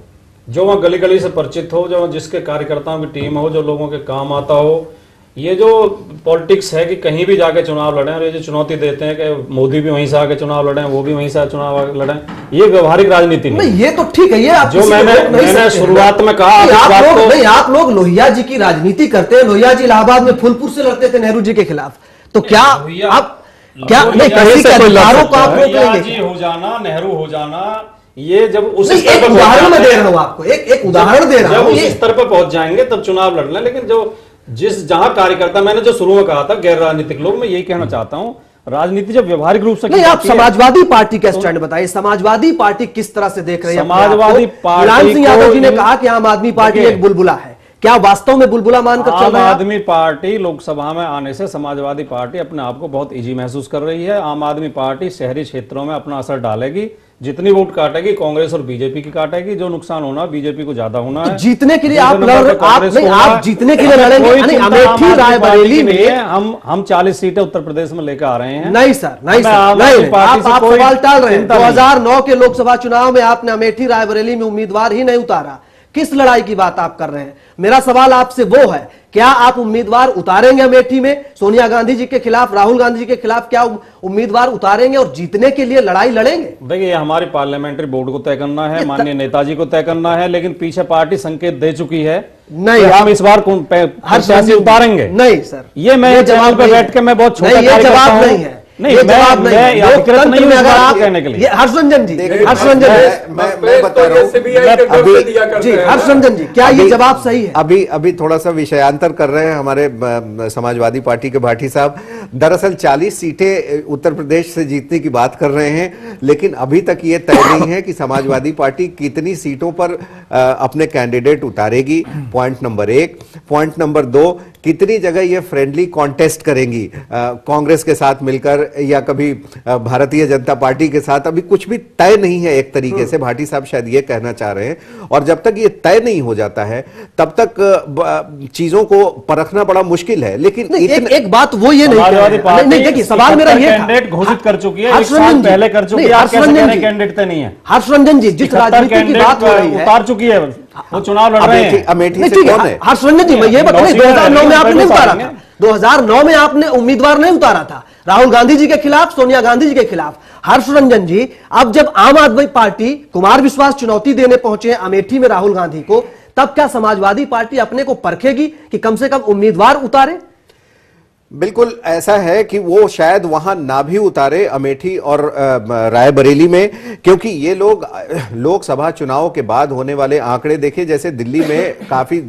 जो वहां गली गली से परिचित हो, जो जिसके कार्यकर्ताओं की टीम हो, जो लोगों के काम आता हो। ये जो पॉलिटिक्स है कि कहीं भी जाके चुनाव लड़े, और ये जो चुनौती देते हैं कि मोदी भी वहीं से आके चुनाव लड़े, वो भी वहीं से चुनाव लड़े, ये व्यवहारिक राजनीति नहीं। ये तो ठीक है, ये आप जो मैंने शुरुआत में कहा, आप लोग लोहिया जी की राजनीति करते हैं। लोहिया जी इलाहाबाद में फूलपुर से लड़ते थे नेहरू जी के खिलाफ, तो क्या आप क्या नहीं किसी के अधिकारों को आप रोक लेंगे? हो जाना, नेहरू हो जाना, ये जब उस एक उदाहरण में दे रहा हूं आपको, एक उदाहरण दे रहा हूं। जब उस स्तर पर पहुंच जाएंगे तब चुनाव लड़ लें। लेकिन जो जहां कार्यकर्ता, मैंने जो शुरू में कहा था, गैर राजनीतिक लोग, मैं यही कहना चाहता हूं, राजनीति जब व्यवहारिक रूप से नहीं, आप समाजवादी पार्टी का स्टैंड बताइए। समाजवादी पार्टी किस तरह से देख रही है? समाजवादी पार्टी, मुलायम सिंह यादव जी ने कहा कि आम आदमी पार्टी एक बुलबुला है। क्या वास्तव में बुलबुला मानकर चल रहा है? आम आदमी पार्टी लोकसभा में आने से समाजवादी पार्टी अपने आप को बहुत इजी महसूस कर रही है। आम आदमी पार्टी शहरी क्षेत्रों में अपना असर डालेगी, जितनी वोट काटेगी कांग्रेस और बीजेपी की काटेगी, जो नुकसान होना बीजेपी को ज्यादा होना है। जीतने के लिए आप आप जीतने के लिए लड़ेंगे। अमेठी रायबरेली में हम 40 सीटें उत्तर प्रदेश में लेकर आ रहे हैं। नहीं सर, नहीं सर, नहीं, आप सवाल टाल रहे हैं। 2009 के लोकसभा चुनाव में आपने अमेठी रायबरेली में उम्मीदवार ही नहीं उतारा। किस लड़ाई की बात आप कर रहे हैं? मेरा सवाल आपसे वो है, क्या आप उम्मीदवार उतारेंगे अमेठी में? सोनिया गांधी जी के खिलाफ, राहुल गांधी जी के खिलाफ क्या उम्मीदवार उतारेंगे और जीतने के लिए लड़ाई लड़ेंगे? देखिए, हमारे पार्लियामेंट्री बोर्ड को तय करना है, माननीय नेताजी को तय करना है, लेकिन पीछे पार्टी संकेत दे चुकी है। नहीं, हम इस बार हर उतारेंगे। नहीं सर, ये मैं जवाब पे बैठ के मैं बहुत छोटा जवाब नहीं है। नहीं, जवाब नहीं। लोकतंत्र में अगर आप कहने के लिए हर्षरंजन जी, हर्षरंजन मैं बता रहा हूँ जी, हर्षरंजन जी, क्या ये जवाब सही है? अभी थोड़ा सा विषयांतर कर रहे हैं हमारे समाजवादी पार्टी के भाटी साहब। दरअसल 40 सीटें उत्तर प्रदेश से जीतने की बात कर रहे हैं, लेकिन अभी तक ये तय नहीं है कि समाजवादी पार्टी कितनी सीटों पर अपने कैंडिडेट उतारेगी, पॉइंट नंबर 1। पॉइंट नंबर 2, कितनी जगह ये फ्रेंडली कॉन्टेस्ट करेंगी कांग्रेस के साथ मिलकर या कभी भारतीय जनता पार्टी के साथ। अभी कुछ भी तय नहीं है एक तरीके से, भाटी साहब शायद ये कहना चाह रहे हैं। और जब तक ये तय नहीं हो जाता है तब तक चीजों को परखना बड़ा मुश्किल है। लेकिन एक बात वो ये नहीं, देखिए सवाल मेरा ये कैंडिडेट घोषित कर चुकी है, एक साल पहले कर चुकी है। कैंडिडेट तो नहीं है हर्षरंजन जी, जिस राजनीति की बात हो रही है, उतार चुकी है, वो चुनाव लड़ रहे हैं। अमेठी से कौन है? हर्षरंजन जी, मैं ये बताऊं, 2009 में आपने नहीं उतारा था। 2009 में आपने उम्मीदवार नहीं उतारा था, राहुल गांधी जी के खिलाफ, सोनिया गांधी जी के खिलाफ। हर्षरंजन जी, अब जब आम आदमी पार्टी कुमार विश्वास चुनौती देने पहुंचे अमेठी में राहुल गांधी को, तब क्या समाजवादी पार्टी अपने को परखेगी कि कम से कम उम्मीदवार उतारे? बिल्कुल ऐसा है कि वो शायद वहां ना भी उतारे अमेठी और रायबरेली में, क्योंकि ये लोग लोकसभा चुनाव के बाद होने वाले आंकड़े देखे, जैसे दिल्ली में काफी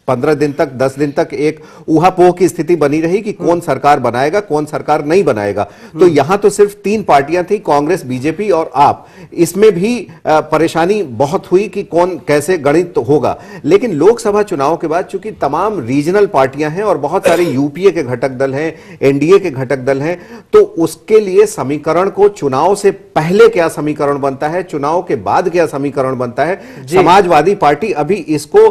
15 दिन तक 10 दिन तक एक ऊहापोह की स्थिति बनी रही कि कौन सरकार बनाएगा कौन सरकार नहीं बनाएगा। तो यहां तो सिर्फ 3 पार्टियां थी, कांग्रेस, बीजेपी और आप। इसमें भी परेशानी बहुत हुई कि कौन कैसे गणित होगा। लेकिन लोकसभा चुनाव के बाद चूंकि तमाम रीजनल पार्टियां हैं और बहुत सारे यूपीए के घटक दल हैं, एनडीए के घटक दल हैं, तो उसके लिए समीकरण को चुनाव से पहले क्या समीकरण बनता है, चुनाव के बाद क्या समीकरण बनता है, समाजवादी पार्टी अभी इसको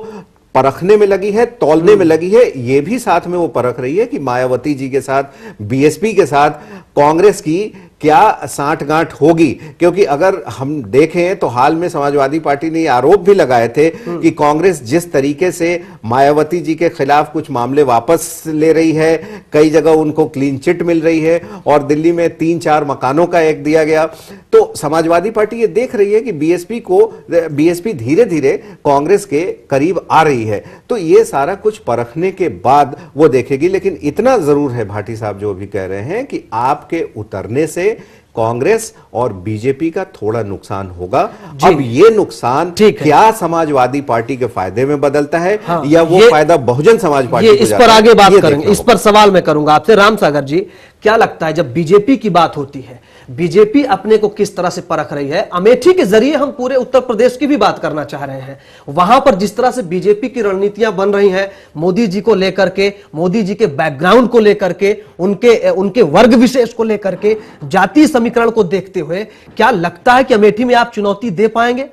परखने में लगी है, तौलने में लगी है। यह भी साथ में वो परख रही है कि मायावती जी के साथ, बीएसपी के साथ कांग्रेस की क्या साठगांठ होगी। क्योंकि अगर हम देखें तो हाल में समाजवादी पार्टी ने आरोप भी लगाए थे कि कांग्रेस जिस तरीके से मायावती जी के खिलाफ कुछ मामले वापस ले रही है, कई जगह उनको क्लीन चिट मिल रही है और दिल्ली में 3-4 मकानों का एक दिया गया, तो समाजवादी पार्टी ये देख रही है कि बीएसपी धीरे धीरे कांग्रेस के करीब आ रही है। तो ये सारा कुछ परखने के बाद वो देखेगी। लेकिन इतना जरूर है भाटी साहब जो भी कह रहे हैं कि आपके उतरने से कांग्रेस और बीजेपी का थोड़ा नुकसान होगा। अब ये नुकसान क्या समाजवादी पार्टी के फायदे में बदलता है, हाँ, या वो फायदा बहुजन समाज पार्टी को इस पर आगे बात करेंगे। इस पर सवाल मैं करूंगा आपसे। राम सागर जी, क्या लगता है जब बीजेपी की बात होती है, बीजेपी अपने को किस तरह से परख रही है? अमेठी के जरिए हम पूरे उत्तर प्रदेश की भी बात करना चाह रहे हैं। वहां पर जिस तरह से बीजेपी की रणनीतियां बन रही हैं, मोदी जी को लेकर के, मोदी जी के बैकग्राउंड को लेकर के, उनके वर्ग विशेष को लेकर के, जातीय समीकरण को देखते हुए, क्या लगता है कि अमेठी में आप चुनौती दे पाएंगे?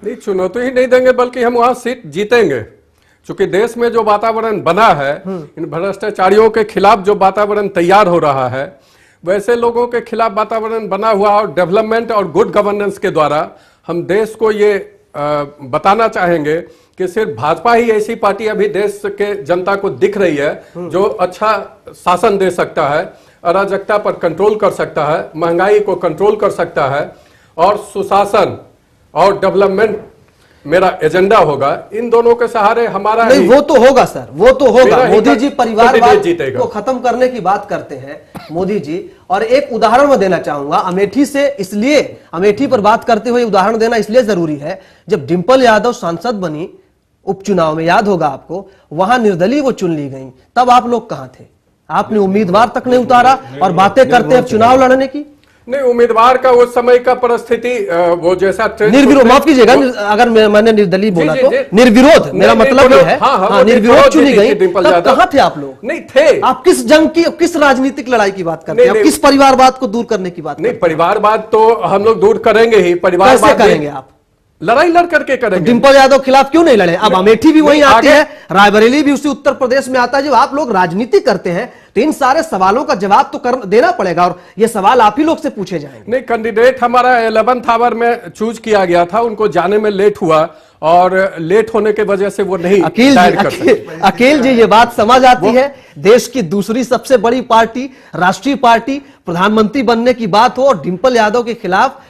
नहीं, चुनौती ही नहीं देंगे, बल्कि हम वहां सीट जीतेंगे। क्योंकि देश में जो वातावरण बना है, इन भ्रष्टाचारियों के खिलाफ जो वातावरण तैयार हो रहा है, वैसे लोगों के खिलाफ वातावरण बना हुआ और डेवलपमेंट और गुड गवर्नेंस के द्वारा हम देश को ये बताना चाहेंगे कि सिर्फ भाजपा ही ऐसी पार्टी अभी देश के जनता को दिख रही है जो अच्छा शासन दे सकता है, अराजकता पर कंट्रोल कर सकता है, महंगाई को कंट्रोल कर सकता है और सुशासन और डेवलपमेंट मेरा एजेंडा होगा। इन दोनों के सहारे हमारा नहीं, वो तो होगा सर, वो तो होगा। मोदी जी परिवारवाद को खत्म करने की बात करते हैं मोदी जी। और एक उदाहरण मैं देना चाहूंगा अमेठी से, इसलिए अमेठी पर बात करते हुए उदाहरण देना इसलिए जरूरी है, जब डिंपल यादव सांसद बनी उपचुनाव में, याद होगा आपको, वहां निर्दलीय वो चुन ली गई, तब आप लोग कहां थे? आपने उम्मीदवार तक नहीं उतारा और बातें करते हैं चुनाव लड़ने की। नहीं, उम्मीदवार का उस समय का परिस्थिति वो जैसा निर्विरोध, माफ कीजिएगा अगर मैंने निर्दलीय बोला तो निर्विरोध मेरा मतलब ये है। हाँ, निर्विरोध चुनी गई, तब कहाँ थे आप लोग? नहीं थे। आप किस जंग की, किस राजनीतिक लड़ाई की बात करते हैं? आप किस परिवारवाद को दूर करने की बात? नहीं, परिवारवाद तो हम लोग दूर करेंगे ही। परिवारवाद करेंगे आप? लड़ाई लड़ करके करेंगे। डिंपल यादव खिलाफ क्यों नहीं लड़े? अब अमेठी भी वहीं आती है, रायबरेली भी उसी उत्तर प्रदेश में आता है। जब आप लोग राजनीति करते हैं तो इन सारे सवालों का जवाब तो देना पड़ेगा, और ये सवाल आप ही लोग से पूछे जाएंगे। नहीं, कैंडिडेट हमारा 11th आवर में चूज किया गया था, उनको जाने में लेट हुआ और लेट होने के वजह से वो नहीं अकील जी ये बात समझ आती है। देश की दूसरी सबसे बड़ी पार्टी, राष्ट्रीय पार्टी, प्रधानमंत्री बनने की बात हो और डिंपल यादव के खिलाफ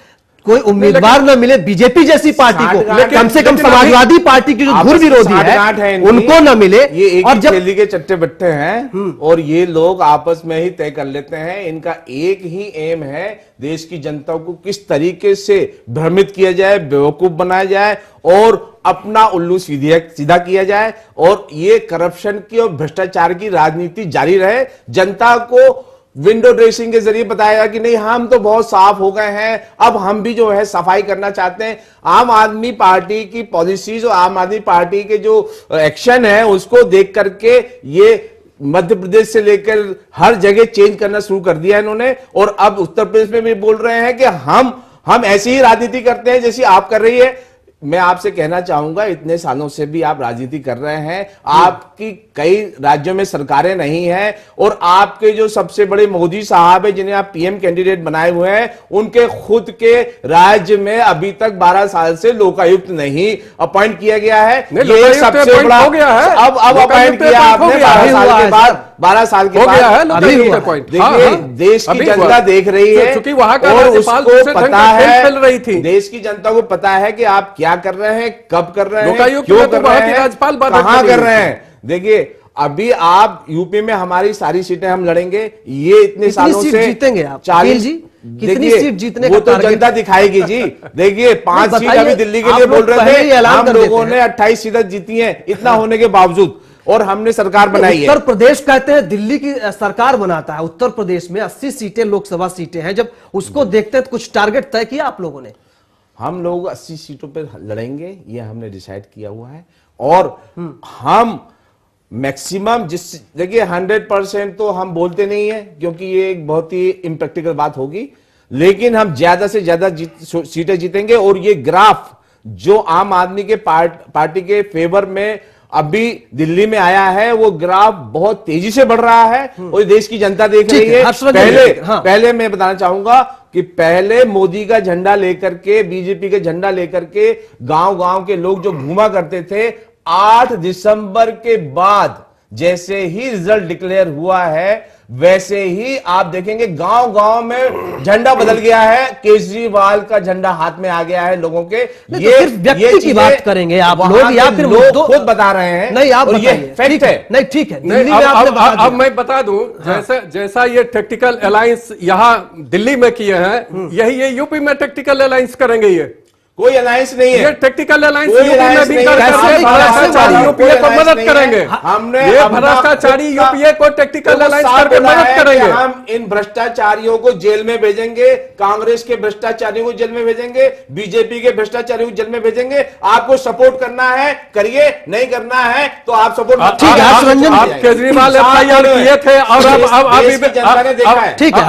कोई उम्मीदवार न मिले बीजेपी जैसी पार्टी को, कम से कम समाजवादी पार्टी की जो धुर विरोधी है उनको न मिले। ये एक ही थैली के चट्टे बट्टे हैं और ये लोग आपस में ही तय कर लेते हैं। इनका एक ही एम है, देश की जनता को किस तरीके से भ्रमित किया जाए, बेवकूफ बनाया जाए और अपना उल्लू सीधा किया जाए, और ये करप्शन की और भ्रष्टाचार की राजनीति जारी रहे। जनता को विंडो ड्रेसिंग के जरिए बताया कि नहीं, हम तो बहुत साफ हो गए हैं, अब हम भी जो है सफाई करना चाहते हैं। आम आदमी पार्टी की पॉलिसीज और आम आदमी पार्टी के जो एक्शन है उसको देख करके ये मध्य प्रदेश से लेकर हर जगह चेंज करना शुरू कर दिया इन्होंने, और अब उत्तर प्रदेश में भी बोल रहे हैं कि हम ऐसी ही राजनीति करते हैं जैसी आप कर रही है। मैं आपसे कहना चाहूंगा, इतने सालों से भी आप राजनीति कर रहे हैं, आपकी कई राज्यों में सरकारें नहीं हैं, और आपके जो सबसे बड़े मोदी साहब है जिन्हें आप पीएम कैंडिडेट बनाए हुए हैं, उनके खुद के राज्य में अभी तक 12 साल से लोकायुक्त नहीं अपॉइंट किया गया है। ये सबसे बड़ा हो गया है। अब अपॉइंट किया आपने 12 साल के बाद, 12 साल के बाद देखिए देश की जनता देख रही है, क्योंकि वहां का और राज्यपाल उसको पता है, फैल रही थी। देश की जनता को पता है कि आप क्या कर रहे हैं, कब कर रहे हैं, लोकायुक्त क्यों में कर तो रहे वहां की हैं, राज्यपाल कहां कर रहे हैं। देखिए अभी आप यूपी में हमारी सारी सीटें हम लड़ेंगे, ये इतने सालों से जीतेंगे आप 40 जी, कितनी सीट जीतने वो तो जनता दिखाएगी जी। देखिए 5 सीट अभी दिल्ली के लिए बोल रहे थे, हम लोगों ने 28 सीटें जीती हैं इतना होने के बावजूद, और हमने सरकार बनाई है। उत्तर प्रदेश कहते हैं दिल्ली की सरकार बनाता है, उत्तर प्रदेश में 80 सीटें लोकसभा सीटें हैं। जब उसको देखते हैं तो कुछ टारगेट तय किया आप लोगों ने? हम लोग 80 सीटों पर लड़ेंगे, ये हमने डिसाइड किया हुआ है, और हम मैक्सिमम देखिए 100% तो हम बोलते नहीं है क्योंकि ये एक बहुत ही इम्प्रैक्टिकल बात होगी, लेकिन हम ज्यादा से ज्यादा सीटें जीतेंगे। और ये ग्राफ जो आम आदमी के पार्टी के फेवर में अभी दिल्ली में आया है, वो ग्राफ बहुत तेजी से बढ़ रहा है और देश की जनता देख रही है। पहले मैं बताना चाहूंगा कि पहले मोदी का झंडा लेकर के, बीजेपी के झंडा लेकर के गांव-गांव के लोग जो घूमा करते थे, 8 दिसंबर के बाद जैसे ही रिजल्ट डिक्लेयर हुआ है वैसे ही आप देखेंगे गांव-गांव में झंडा बदल गया है, केजरीवाल का झंडा हाथ में आ गया है लोगों के। ये सिर्फ व्यक्ति की बात करेंगे आप लोग या फिर लोग खुद बता रहे हैं? नहीं, आप ये फैक्ट है। नहीं, ठीक है। अब मैं बता दूं, जैसा ये टैक्टिकल अलायंस यहां दिल्ली में किए हैं, यही ये यूपी में टैक्टिकल अलायंस करेंगे। ये कोई अलायंस नहीं है, ये टैक्टिकल अलायंस यूपी में भी भ्रष्टाचारी यूपीए को मदद करेंगे। हमने ये भ्रष्टाचारी यूपीए को टैक्टिकल अलायंस करके मदद करेंगे। हम इन भ्रष्टाचारियों को जेल में भेजेंगे, कांग्रेस के भ्रष्टाचारियों को जेल में भेजेंगे, बीजेपी के भ्रष्टाचारियों को जेल में भेजेंगे। आपको सपोर्ट करना है करिए, नहीं करना है तो आप सपोर्ट आप केजरीवाल एफआईआर किए थे और जनता ने देखा है। ठीक है,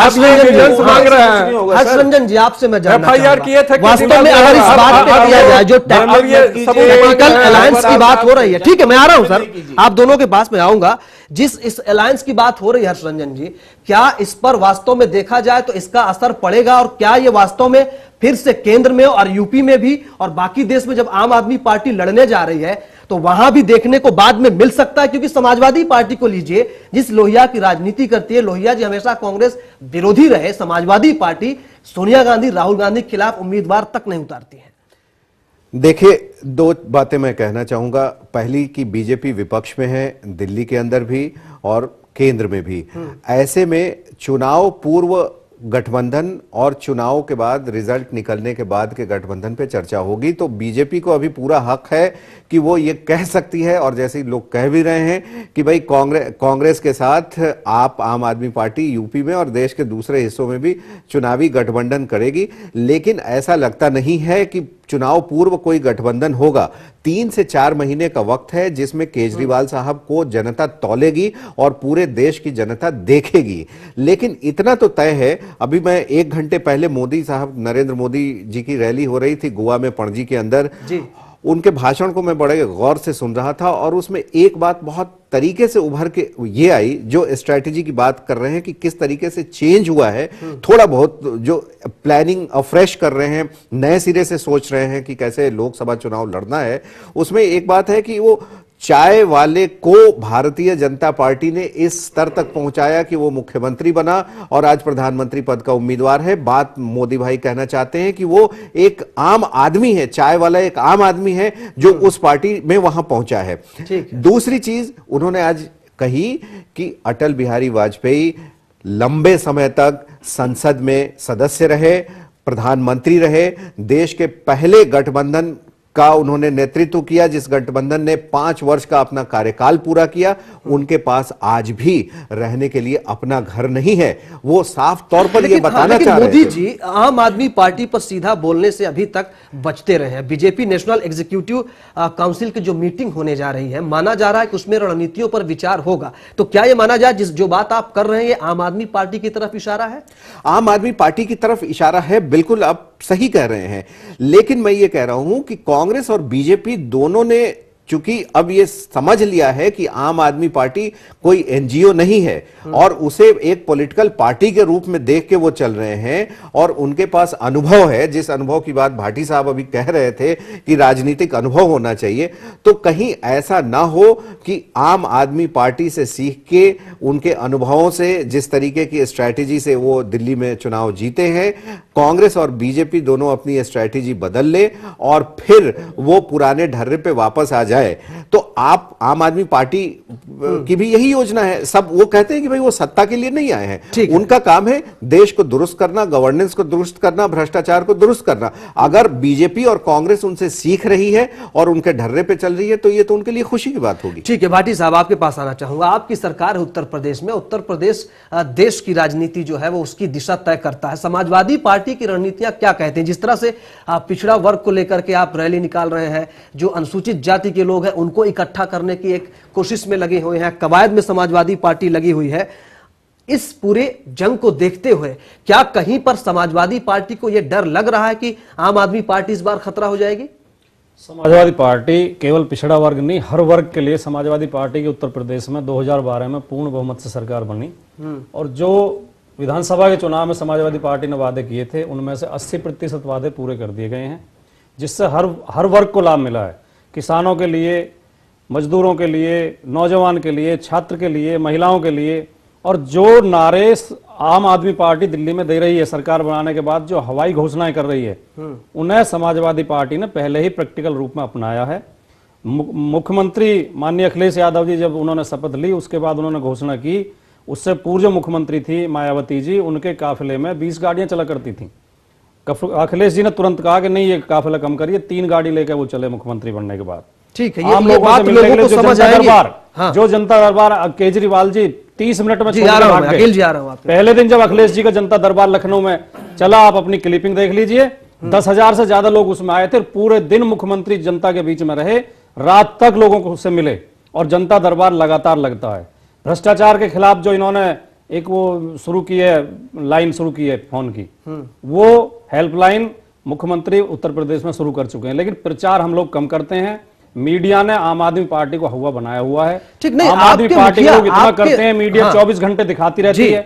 मांग रहे हैं हर्षरंजन जी, आपसे मैं एफआईआर किए थे वास्तव में अगर बात पे किया जाए जो टेक्निकल अलायंस की बात हो रही है, ठीक है मैं आ रहा हूं सर, आप दोनों के पास में आऊंगा। जिस इस अलायंस की बात हो रही है हर्षरंजन जी, क्या इस पर वास्तव में देखा जाए तो इसका असर पड़ेगा, और क्या ये वास्तव में फिर से केंद्र में और यूपी में भी और बाकी देश में जब आम आदमी पार्टी लड़ने जा रही है तो वहां भी देखने को बाद में मिल सकता है? क्योंकि समाजवादी पार्टी को लीजिए, जिस लोहिया की राजनीति करती है, लोहिया जी हमेशा कांग्रेस विरोधी रहे, समाजवादी पार्टी सोनिया गांधी राहुल गांधी के खिलाफ उम्मीदवार तक नहीं उतारती है। देखिए, 2 बातें मैं कहना चाहूंगा। पहली कि बीजेपी विपक्ष में है, दिल्ली के अंदर भी और केंद्र में भी। ऐसे में चुनाव पूर्व गठबंधन और चुनाव के बाद रिजल्ट निकलने के बाद के गठबंधन पे चर्चा होगी। तो बीजेपी को अभी पूरा हक है कि वो ये कह सकती है, और जैसे लोग कह भी रहे हैं कि भाई कांग्रेस के साथ आप आम आदमी पार्टी यूपी में और देश के दूसरे हिस्सों में भी चुनावी गठबंधन करेगी। लेकिन ऐसा लगता नहीं है कि चुनाव पूर्व कोई गठबंधन होगा। 3 से 4 महीने का वक्त है जिसमें केजरीवाल साहब को जनता तौलेगी और पूरे देश की जनता देखेगी। लेकिन इतना तो तय है, अभी मैं 1 घंटे पहले मोदी साहब, नरेंद्र मोदी जी की रैली हो रही थी गोवा में पणजी के अंदर जी। उनके भाषण को मैं बड़े गौर से सुन रहा था और उसमें एक बात बहुत तरीके से उभर के ये आई, जो स्ट्रैटेजी की बात कर रहे हैं कि किस तरीके से चेंज हुआ है, थोड़ा बहुत जो प्लानिंग अफ्रेश कर रहे हैं, नए सिरे से सोच रहे हैं कि कैसे लोकसभा चुनाव लड़ना है। उसमें एक बात है कि वो चाय वाले को भारतीय जनता पार्टी ने इस स्तर तक पहुंचाया कि वो मुख्यमंत्री बना और आज प्रधानमंत्री पद का उम्मीदवार है। बात मोदी भाई कहना चाहते हैं कि वो एक आम आदमी है, चाय वाला एक आम आदमी है जो उस पार्टी में वहां पहुंचा है। दूसरी चीज उन्होंने आज कही कि अटल बिहारी वाजपेयी लंबे समय तक संसद में सदस्य रहे, प्रधानमंत्री रहे, देश के पहले गठबंधन का उन्होंने नेतृत्व किया जिस गठबंधन ने 5 वर्ष का अपना कार्यकाल पूरा किया। उनके पास आज भी रहने के लिए अपना घर नहीं है, वो साफ तौर पर ये बताना चाह रहे हैं। मोदी जी आम आदमी पार्टी पर सीधा बोलने से अभी तक बचते रहे हैं। बीजेपी नेशनल एग्जीक्यूटिव काउंसिल की जो मीटिंग होने जा रही है, माना जा रहा है कि उसमें रणनीतियों पर विचार होगा। तो क्या ये माना जाए जो बात आप कर रहे हैं ये आम आदमी पार्टी की तरफ इशारा है? आम आदमी पार्टी की तरफ इशारा है, बिल्कुल आप सही कह रहे हैं। लेकिन मैं ये कह रहा हूं कि कांग्रेस और बीजेपी दोनों ने चूंकि अब ये समझ लिया है कि आम आदमी पार्टी कोई एनजीओ नहीं है और उसे एक पॉलिटिकल पार्टी के रूप में देख के वो चल रहे हैं और उनके पास अनुभव है, जिस अनुभव की बात भाटी साहब अभी कह रहे थे कि राजनीतिक अनुभव होना चाहिए, तो कहीं ऐसा ना हो कि आम आदमी पार्टी से सीख के उनके अनुभवों से, जिस तरीके की स्ट्रैटेजी से वो दिल्ली में चुनाव जीते हैं, कांग्रेस और बीजेपी दोनों अपनी स्ट्रैटेजी बदल ले और फिर वो पुराने ढर्रे पे वापस आ जाए। तो आप आम आदमी पार्टी की भी यही योजना है। सब वो कहते हैं कि भाई वो सत्ता के लिए नहीं आए हैं, उनका काम है देश को दुरुस्त करना, गवर्नेंस को दुरुस्त करना, भ्रष्टाचार को दुरुस्त करना। अगर बीजेपी और कांग्रेस उनसे सीख रही है और उनके ढर्रे पे चल रही है तो ये तो उनके लिए खुशी की बात होगी। ठीक है भाटी साहब, आपके पास आना चाहूंगा। आपकी सरकार है उत्तर प्रदेश में, उत्तर प्रदेश देश की राजनीति जो है वो उसकी दिशा तय करता है। समाजवादी पार्टी की रणनीतियां क्या कहते हैं? जिस तरह से पिछड़ा वर्ग को लेकर के आप रैली निकाल रहे हैं, जो अनुसूचित जाति के लोग हैं उनको इकट्ठा करने की एक कोशिश में लगे हुए हैं, कवायद में समाजवादी पार्टी लगी हुई है। इस पूरे जंग को देखते हुए क्या कहीं पर समाजवादी पार्टी को यह डर लग रहा है कि आम आदमी पार्टी इस बार खतरा हो जाएगी? समाजवादी पार्टी केवल पिछड़ा वर्ग नहीं, हर वर्ग के लिए समाजवादी पार्टी की उत्तर प्रदेश में 2012 में पूर्ण बहुमत से सरकार बनी और जो विधानसभा के चुनाव में समाजवादी पार्टी ने वादे किए थे उनमें से 80% वादे पूरे कर दिए गए हैं, जिससे हर वर्ग को लाभ मिला है। किसानों के लिए, मजदूरों के लिए, नौजवान के लिए, छात्र के लिए, महिलाओं के लिए। और जो नारे आम आदमी पार्टी दिल्ली में दे रही है सरकार बनाने के बाद, जो हवाई घोषणाएं कर रही है, उन्हें समाजवादी पार्टी ने पहले ही प्रैक्टिकल रूप में अपनाया है। मुख्यमंत्री माननीय अखिलेश यादव जी जब उन्होंने शपथ ली उसके बाद उन्होंने घोषणा की, उससे पूर्व जो मुख्यमंत्री थी मायावती जी, उनके काफिले में 20 गाड़ियां चला करती थी। अखिलेश जी ने तुरंत कहा कि नहीं ये काफिला कम करिए, 3 गाड़ी लेकर वो चले मुख्यमंत्री बनने के बाद। ठीक है, आम लोगों से मिलने के लिए जो जनता दरबार, जो जनता दरबार केजरीवाल जी 30 मिनट में पहले दिन जब अखिलेश जी का जनता दरबार लखनऊ में चला, आप अपनी क्लिपिंग देख लीजिए, 10,000 से ज्यादा लोग उसमें आए थे। पूरे दिन मुख्यमंत्री जनता के बीच में रहे, रात तक लोगों को उससे मिले और जनता दरबार लगातार लगता है। भ्रष्टाचार के खिलाफ जो इन्होंने एक वो शुरू की है, लाइन शुरू की है फोन की, वो हेल्पलाइन मुख्यमंत्री उत्तर प्रदेश में शुरू कर चुके हैं। लेकिन प्रचार हम लोग कम करते हैं। मीडिया ने आम आदमी पार्टी को हवा बनाया हुआ है। आम आदमी पार्टी लोग इतना करते हैं, मीडिया 24 घंटे दिखाती रहती है।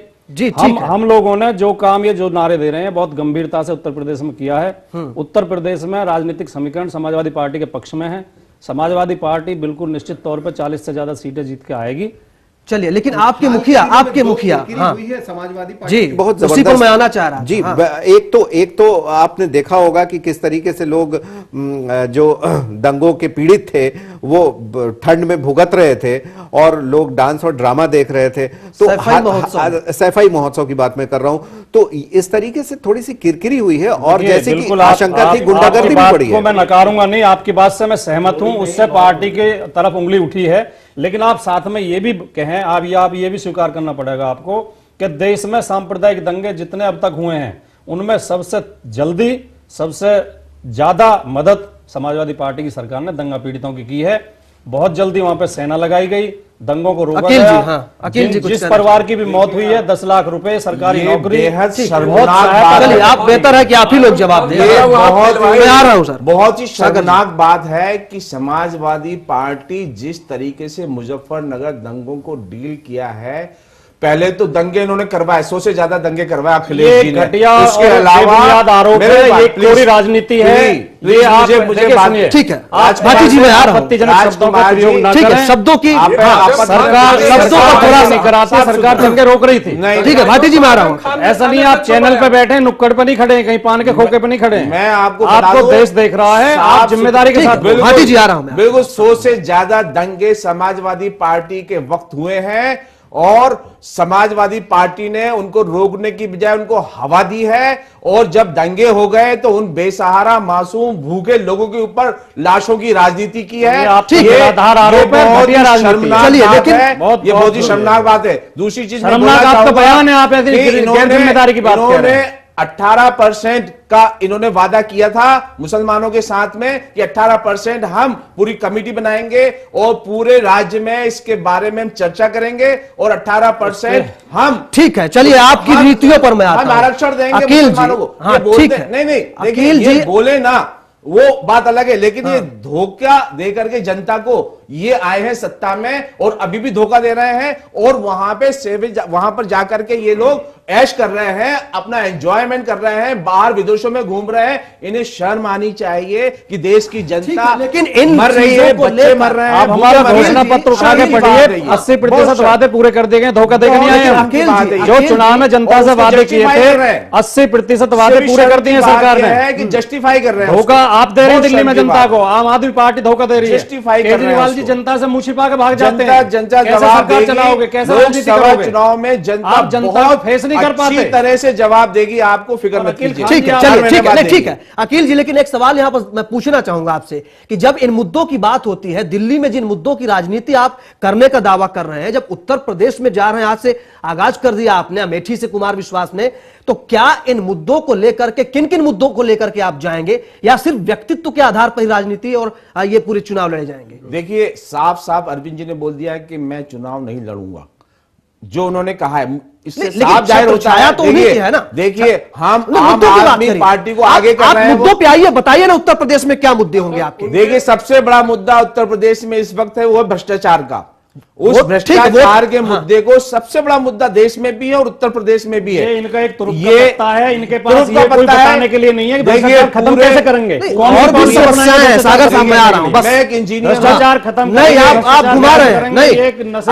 हम लोगों ने जो काम, ये जो नारे दे रहे हैं, बहुत गंभीरता से उत्तर प्रदेश में किया है। उत्तर प्रदेश में राजनीतिक समीकरण समाजवादी पार्टी के पक्ष में है। समाजवादी पार्टी बिल्कुल निश्चित तौर पर 40 से ज्यादा सीटें जीत के आएगी। चलिए, लेकिन आपके मुखिया हाँ हुई है समाजवादी पार्टी जी, बहुत उसी पर मैं आना चाह रहा जी। हाँ। एक तो आपने देखा होगा कि किस तरीके से लोग जो दंगों के पीड़ित थे वो ठंड में भुगत रहे थे और लोग डांस और ड्रामा देख रहे थे। तो सैफाई महोत्सव की बात मैं कर रहा हूं, तो इस तरीके से थोड़ी सी किरकिरी हुई है और जैसे कि आशंका थी गुंडागर्दी भी बढ़ी है। मैं नकारूंगा नहीं, आपकी बात से मैं सहमत हूं, उससे पार्टी के तरफ उंगली उठी है। लेकिन आप साथ में ये भी कहें, आप ये भी स्वीकार करना पड़ेगा आपको कि देश में सांप्रदायिक दंगे जितने अब तक हुए हैं उनमें सबसे जल्दी सबसे ज्यादा मदद समाजवादी पार्टी की सरकार ने दंगा पीड़ितों की है। बहुत जल्दी वहां पे सेना लगाई गई, दंगों को रोका गया। जिस परिवार की भी मौत हुई है 10 लाख रुपए सरकारी नौकरी। आप बेहतर है कि आप ही लोग जवाब दें। मैं आ रहा हूं सर। बहुत ही शर्मनाक बात है कि समाजवादी पार्टी जिस तरीके से मुजफ्फरनगर दंगों को डील किया है, पहले तो दंगे इन्होंने करवाए, 100 से ज्यादा दंगे करवाए अखिलेश जी ने। उसके अलावा आरोप है, ये कोरी राजनीति है। ये मुझे ठीक है, आज भाटी जी मैं आ रहा हूं। ठीक है, शब्दों की सरकार शब्दों का थोड़ा नहीं कराता, सरकार दंगे रोक रही थी। ठीक है भाटी जी मैं आ रहा हूं। ऐसा नहीं आप चैनल पे बैठे नुक्कड़ पे नहीं खड़े, कहीं पान के खोखे पे नहीं खड़े। मैं आपको देश देख रहा है, आप जिम्मेदारी के साथ। भाटी जी आ रहा हूं। बिल्कुल 100 से ज्यादा दंगे समाजवादी पार्टी के वक्त हुए हैं और समाजवादी पार्टी ने उनको रोकने की बजाय उनको हवा दी है। और जब दंगे हो गए तो उन बेसहारा मासूम भूखे लोगों के ऊपर लाशों की राजनीति की है। ये बहुत ही शर्मनाक बात है। दूसरी चीज आपका बयान है, आप जिम्मेदारी की बात कर रहे हैं। 18% का इन्होंने वादा किया था मुसलमानों के साथ में कि 18% हम पूरी कमेटी बनाएंगे और पूरे राज्य में इसके बारे में हम चर्चा करेंगे और 18% हम। ठीक है, चलिए आपकी नीतियों पर मैं आता हूं। हम आरक्षण देंगे अकील मुसलमानों को। हाँ, ठीक है। नहीं देखिए, ये बोले ना वो बात अलग है, लेकिन ये धोखा दे करके जनता को ये आए हैं सत्ता में और अभी भी धोखा दे रहे हैं। और वहां पर जाकर के ये लोग ऐश कर रहे हैं, अपना एंजॉयमेंट कर रहे हैं, बाहर विदेशों में घूम रहे हैं। इन्हें शर्म आनी चाहिए कि देश की जनता लेकिन इन मर रही है, बच्चे मर रहे हैं। आप हमारा घोषणा पत्र उठा के पढ़िए, 80% वादे पूरे कर दिए गए, धोखा देकर नहीं आए। जो चुनाव में जनता से वादे किए थे 80% वादे पूरे कर दिए सरकार ने। कि जस्टिफाई कर रहे हैं धोखा आप दे रहे हैं दिल्ली में जनता को। आम आदमी पार्टी धोखा दे रही है। जस्टिफाई केजरीवाल जी जनता से मुंह छिपा के भाग जाते हैं। जनता कैसे जवाब सरकार चलाओगे, कैसे राजनीति करोगे? चुनाव में जनता को फेस नहीं कर पाते, अच्छी तरह से जवाब देगी, आपको फिक्र मत कीजिए। ठीक है, चलिए ठीक है अकील जी। लेकिन एक सवाल यहां पर मैं पूछना चाहूंगा आपसे कि जब इन मुद्दों की बात होती है, दिल्ली में जिन मुद्दों की राजनीति आप करने का दावा कर रहे हैं, जब उत्तर प्रदेश में जा रहे हैं, आज से आगाज कर दिया आपने अमेठी से कुमार विश्वास ने, तो क्या इन मुद्दों को लेकर के किन किन मुद्दों को लेकर के आप जाएंगे या सिर्फ व्यक्तित्व के आधार पर ही राजनीति और ये पूरे चुनाव लड़े जाएंगे? देखिए, साफ साफ अरविंद जी ने बोल दिया है कि मैं चुनाव नहीं लड़ूंगा। जो उन्होंने कहा है इससे साफ जाहिर होता है। तो उन्हीं की है ना। देखिए, हम आम आदमी पार्टी को आगे कर रहे हैं। मुद्दों पे आइए, बताइए ना उत्तर प्रदेश में क्या मुद्दे होंगे आपके? देखिए, सबसे बड़ा मुद्दा उत्तर प्रदेश में इस वक्त है वो भ्रष्टाचार का। उस भ्रष्टाचार के मुद्दे को सबसे बड़ा मुद्दा देश में भी है और उत्तर प्रदेश में भी है। ये इनका एक तुरुप का पत्ता है, इनके पास ये कोई बताने के लिए नहीं है कि भ्रष्टाचार खत्म कैसे करेंगे। और भी समस्याएं हैं सागर साहब, मैं आ रहा हूं बस। मैं एक इंजीनियर, भ्रष्टाचार खत्म नहीं, आप घुमा रहे हैं। नहीं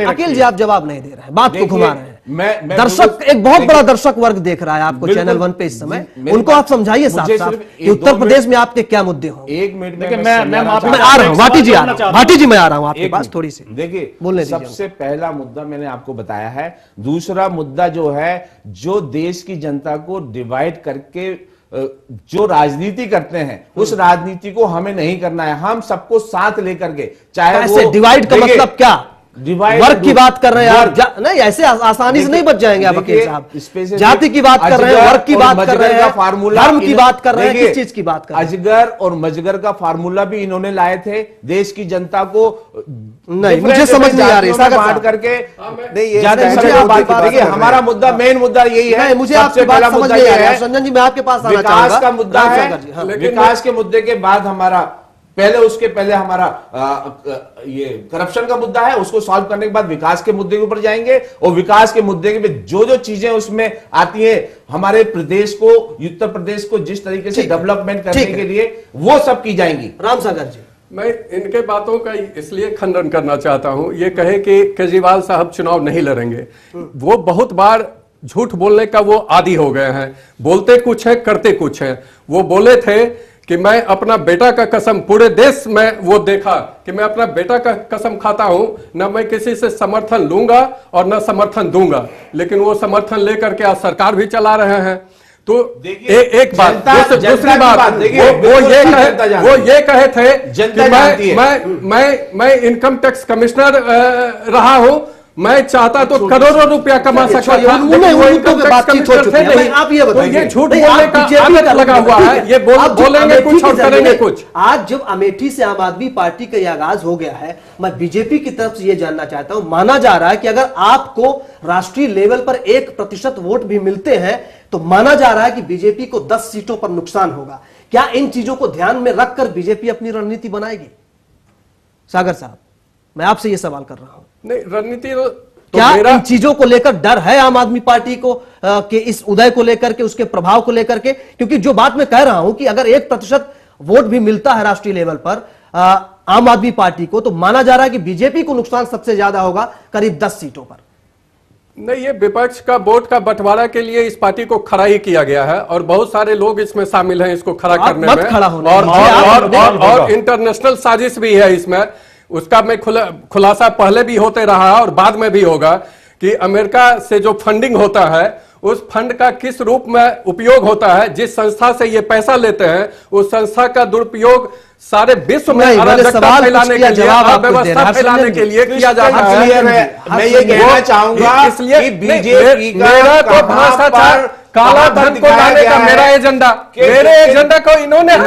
अकील जी आप जवाब नहीं दे रहे हैं, बात को घुमा रहे हैं। दर्शक, एक बहुत बड़ा दर्शक वर्ग देख रहा है आपको चैनल 1 पे इस समय, उनको आप समझाइए साफ साफ कि उत्तर प्रदेश में आपके क्या मुद्दे हों। 1 मिनट में मैं आ रहा हूं, भाटी जी मैं आ रहा हूं आपके पास थोड़ी सी। देखिए, सबसे पहला मुद्दा मैंने आपको बताया है। दूसरा मुद्दा जो है, जो देश की जनता को डिवाइड करके जो राजनीति करते हैं, उस राजनीति को हमें नहीं करना है। हम सबको साथ लेकर के, चाहे वो डिवाइड का मतलब क्या, वर्ग की बात कर रहे हैं आप? नहीं, ऐसे आसानी से नहीं बच जाएंगे आप अकील साहब। जाति की बात कर रहे हैं, वर्ग की बात कर रहे हैं, धर्म की बात कर रहे हैं, किस चीज की बात कर रहे हैं? अजगर और मजगर का फार्मूला भी इन्होंने लाए थे देश की जनता को। नहीं, मुझे समझ नहीं आ रही बांट करके। देखिए, हमारा मुद्दा, मेन मुद्दा यही है। मुझे आपकी बात समझ नहीं आ रही है संजन जी, मैं आपके पास आना चाहूंगा। विकास का मुद्दा है, विकास के मुद्दे के बाद हमारा उसके पहले हमारा ये करप्शन का मुद्दा है, उसको सॉल्व करने के बाद विकास के मुद्दे के ऊपर जाएंगे। और विकास के मुद्दे के जो चीजें उसमें आती है, हमारे प्रदेश को, उत्तर प्रदेश को जिस तरीके से डेवलपमेंट करने के लिए, वो सब की जाएंगी। राम सागर जी, मैं इनके बातों का इसलिए खंडन करना चाहता हूं। ये कहे कि केजरीवाल साहब चुनाव नहीं लड़ेंगे, वो बहुत बार झूठ बोलने का वो आदी हो गए हैं। बोलते कुछ है, करते कुछ है। वो बोले थे कि मैं अपना बेटा का कसम, पूरे देश में वो देखा कि मैं अपना बेटा का कसम खाता हूं, न मैं किसी से समर्थन लूंगा और न समर्थन दूंगा। लेकिन वो समर्थन लेकर के आज सरकार भी चला रहे हैं। तो एक बात, दूसरी बात, वो ये कहे थे कि मैं इनकम टैक्स कमिश्नर रहा हूं, मैं चाहता तो करोड़ों रुपया कमा सकता था, आप ये बताइए, ये झूठ बोलने का आदत लगा हुआ है। ये बोलेंगे कुछ और करेंगे कुछ। आज जब अमेठी से आम आदमी पार्टी का आगाज हो गया है, मैं बीजेपी की तरफ से ये जानना चाहता हूं, माना जा रहा है कि अगर आपको राष्ट्रीय लेवल पर 1% वोट भी मिलते हैं तो माना जा रहा है कि बीजेपी को 10 सीटों पर नुकसान होगा। क्या इन चीजों को ध्यान में रखकर बीजेपी अपनी रणनीति बनाएगी? सागर साहब, मैं आपसे यह सवाल कर रहा हूं। नहीं, रणनीति तो क्या इन चीजों को लेकर डर है आम आदमी पार्टी को कि इस उदय को लेकर के, उसके प्रभाव को लेकर के? क्योंकि जो बात मैं कह रहा हूं कि अगर 1% वोट भी मिलता है राष्ट्रीय लेवल पर आम आदमी पार्टी को, तो माना जा रहा है कि बीजेपी को नुकसान सबसे ज्यादा होगा, करीब 10 सीटों पर। नहीं, ये विपक्ष का वोट का बंटवारा के लिए इस पार्टी को खड़ा ही किया गया है और बहुत सारे लोग इसमें शामिल हैं इसको खड़ा करने में, और इंटरनेशनल साजिश भी है इसमें। उसका मैं खुलासा पहले भी होते रहा और बाद में भी होगा कि अमेरिका से जो फंडिंग होता है उस फंड का किस रूप में उपयोग होता है। जिस संस्था से ये पैसा लेते हैं उस संस्था का दुरुपयोग सारे विश्व में अराजकता फैलाने के लिए, अव्यवस्था फैलाने के लिए किया जाता है। मैं ये कहना चाहूंगा कि बीजेपी मेरा तो भ्रष्टाचार, काला धन को लाने का मेरा एजेंडा, मेरे एजेंडा को इन्होंने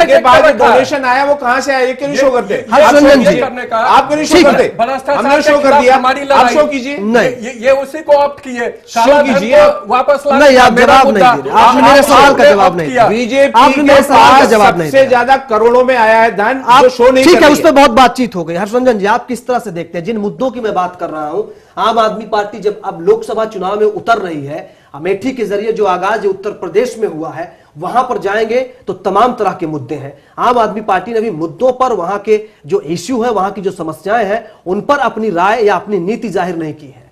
डोनेशन आया, वो कहां से आया, ये क्यों शो करते? आप क्यों शो करते? हमने शो कर दिया, आप शो कीजिए। नहीं, ये उसी को ऑप्ट किए, शो कीजिए, वापस नहीं, आप जवाब नहीं दे रहे, आपने मेरे सवाल का जवाब नहीं दिया। बीजेपी के पास सबसे ज्यादा करोड़ों में आया है धन, जो शो नहीं। ठीक है, उस पर बहुत बातचीत हो गई। हर्षरंजन जी, आप किस तरह से देखते हैं जिन मुद्दों की मैं बात कर रहा हूं? आम आदमी पार्टी जब अब लोकसभा चुनाव में उतर रही है, अमेठी के जरिए जो आगाज उत्तर प्रदेश में हुआ है, वहां पर जाएंगे तो तमाम तरह के मुद्दे हैं। आम आदमी पार्टी ने भी मुद्दों पर, वहां के जो इश्यू है, वहां की जो समस्याएं हैं, उन पर अपनी राय या अपनी नीति जाहिर नहीं की है।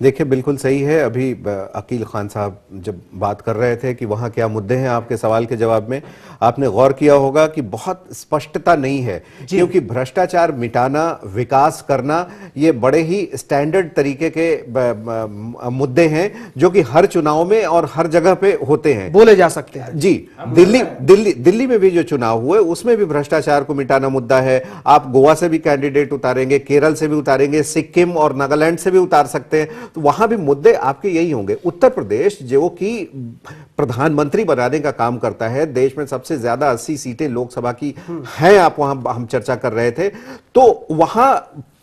देखिए, बिल्कुल सही है। अभी अकील खान साहब जब बात कर रहे थे कि वहाँ क्या मुद्दे हैं, आपके सवाल के जवाब में आपने गौर किया होगा कि बहुत स्पष्टता नहीं है, क्योंकि भ्रष्टाचार मिटाना, विकास करना, ये बड़े ही स्टैंडर्ड तरीके के मुद्दे हैं जो कि हर चुनाव में और हर जगह पे होते हैं, बोले जा सकते हैं। जी, दिल्ली में भी जो चुनाव हुए उसमें भी भ्रष्टाचार को मिटाना मुद्दा है। आप गोवा से भी कैंडिडेट उतारेंगे, केरल से भी उतारेंगे, सिक्किम और नागालैंड से भी उतार सकते हैं, तो वहां भी मुद्दे आपके यही होंगे। उत्तर प्रदेश जो कि प्रधानमंत्री बनाने का काम करता है, देश में सबसे ज्यादा 80 सीटें लोकसभा की हैं, आप वहां हम चर्चा कर रहे थे, तो वहां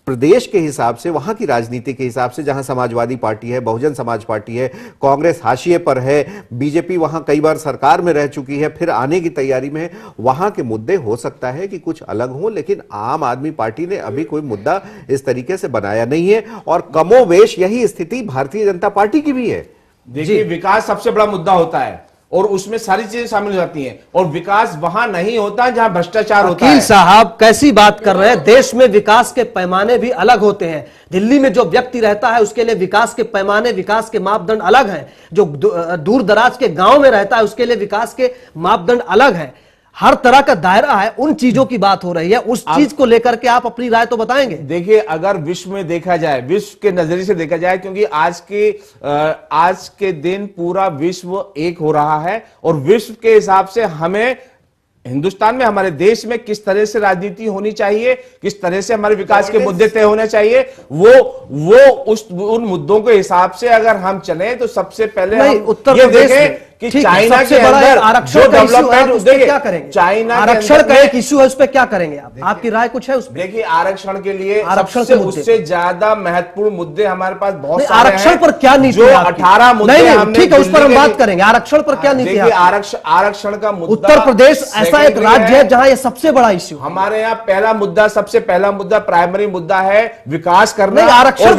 प्रदेश के हिसाब से, वहां की राजनीति के हिसाब से, जहां समाजवादी पार्टी है, बहुजन समाज पार्टी है, कांग्रेस हाशिए पर है, बीजेपी वहां कई बार सरकार में रह चुकी है, फिर आने की तैयारी में है, वहां के मुद्दे हो सकता है कि कुछ अलग हो, लेकिन आम आदमी पार्टी ने अभी कोई मुद्दा इस तरीके से बनाया नहीं है और कमोवेश यही स्थिति भारतीय जनता पार्टी की भी है। देखिए, विकास सबसे बड़ा मुद्दा होता है और उसमें सारी चीजें शामिल हो जाती हैं, और विकास वहां नहीं होता जहां भ्रष्टाचार होता है। वकील साहब, कैसी बात कर रहे हैं? देश में विकास के पैमाने भी अलग होते हैं। दिल्ली में जो व्यक्ति रहता है उसके लिए विकास के पैमाने, विकास के मापदंड अलग हैं। जो दूर दराज के गांव में रहता है उसके लिए विकास के मापदंड अलग हैं। हर तरह का दायरा है, उन चीजों की बात हो रही है। उस चीज को लेकर के आप अपनी राय तो बताएंगे। देखिए, अगर विश्व में देखा जाए, विश्व के नजरिए से देखा जाए, क्योंकि आज के दिन पूरा विश्व एक हो रहा है और विश्व के हिसाब से हमें हिंदुस्तान में, हमारे देश में किस तरह से राजनीति होनी चाहिए, किस तरह से हमारे विकास के मुद्दे तय होने चाहिए, वो उन मुद्दों के हिसाब से अगर हम चलें तो सबसे पहले उत्तर प्रदेश कि चाइना के अंदर आरक्षण का डेवलपमेंट, क्या करेंगे? चाइना आरक्षण का एक इश्यू है, उस पर क्या करेंगे आप? आपकी राय कुछ है उसमें? देखिए, आरक्षण के लिए उससे ज्यादा महत्वपूर्ण मुद्दे हमारे पास बहुत सारे हैं। आरक्षण पर क्या नीति? जो 18 मुद्दे हमने, ठीक है, उस पर हम बात करेंगे। आरक्षण पर क्या नीति? आरक्षण का मुद्दा, उत्तर प्रदेश ऐसा एक राज्य है जहां ये सबसे बड़ा इश्यू, हमारे यहाँ पहला मुद्दा, सबसे पहला मुद्दा, प्राइमरी मुद्दा है विकास करना। आरक्षण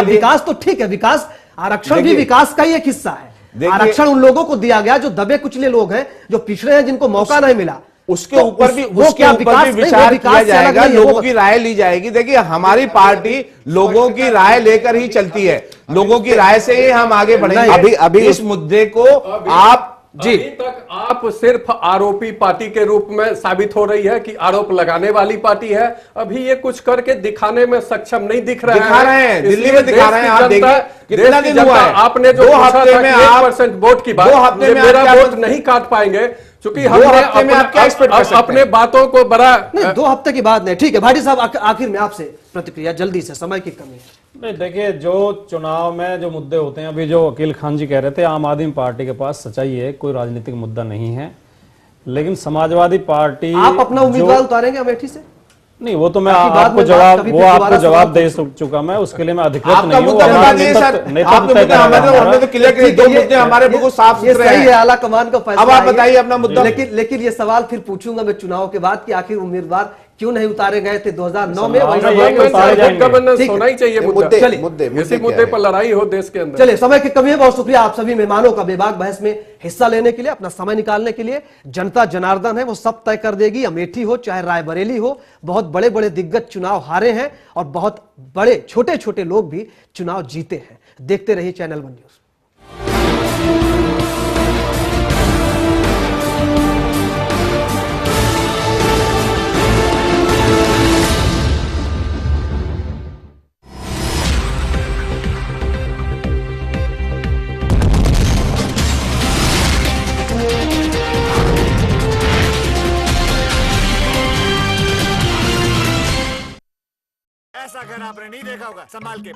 विकास तो ठीक है, विकास, आरक्षण भी विकास का ही एक हिस्सा है। आरक्षण उन लोगों को दिया गया जो दबे कुचले लोग हैं, जो पिछड़े हैं, जिनको मौका नहीं मिला। उसके ऊपर भी वो उसके क्या ऊपर विकास भी नहीं, वो विचार विकास किया से अलग जाएगा, नहीं है, वो लोगों की राय ली जाएगी। देखिए हमारी पार्टी लोगों की राय लेकर ही चलती है, लोगों की राय से ही हम आगे बढ़ेंगे। अभी इस मुद्दे को आप अभी तक आप सिर्फ आरोपी पार्टी के रूप में साबित हो रही है कि आरोप लगाने वाली पार्टी है। अभी ये कुछ करके दिखाने में सक्षम नहीं दिख रहे दिखा रहे हैं, दिल्ली में दिखा रहे हैं। आप देखिए कितना दिन हुआ है, आपने जो 2 पूछा हफ्ते था में कि आप 1% वोट की बात, 2 हफ्ते में मेरा आप वोट नहीं काट पाएंगे क्योंकि हमने हफ्ते में आप क्या expect कर सकते अपने हैं? बातों को बड़ा नहीं, 2 हफ्ते की बात नहीं। ठीक है भाटी साहब, आखिर में आपसे प्रतिक्रिया जल्दी से, समय की कमी है। नहीं, देखिए जो चुनाव में जो मुद्दे होते हैं, अभी जो वकील खान जी कह रहे थे, आम आदमी पार्टी के पास सच्चाई है, कोई राजनीतिक मुद्दा नहीं है। लेकिन समाजवादी पार्टी आप अपना उम्मीदवार उतारेंगे अमेठी से? नहीं, वो तो मैं आपकी बात आपको में जवाब कभी वो फिर आपको दोबारा जवाब सवाल दे चुका मैं, उसके लिए मैं अधिकृत आपका नहीं हूँ। मुद्दा बता दिए सर, आपके मुद्दे हमने तो क्लियर किए, 2 मुद्दे हमारे बिल्कुल साफ ये सुथरे सही है, हैं। आला कमान का फैसला अब आप है ये। बताइए अपना मुद्दा। लेकिन ये सवाल फिर पूछूंगा मैं चुनाव के बाद कि आखिर उम्मीदवार क्यों नहीं उतारे गए थे 2009 में? गवर्नेंस होना ही चाहिए मुद्दा। चलिए इसी मुद्दे पर लड़ाई हो देश के अंदर। चलिए, समय की कमी है। बहुत शुक्रिया आप सभी मेहमानों का बेबाक बहस में हिस्सा लेने के लिए, अपना समय निकालने के लिए। जनता जनार्दन है, वो सब तय कर देगी। अमेठी हो चाहे रायबरेली हो, बहुत बड़े बड़े दिग्गज चुनाव हारे हैं और बहुत बड़े छोटे छोटे लोग भी चुनाव जीते हैं। देखते रहिए चैनल 1 न्यूज। ऐसा घर आपने नहीं देखा होगा, संभाल के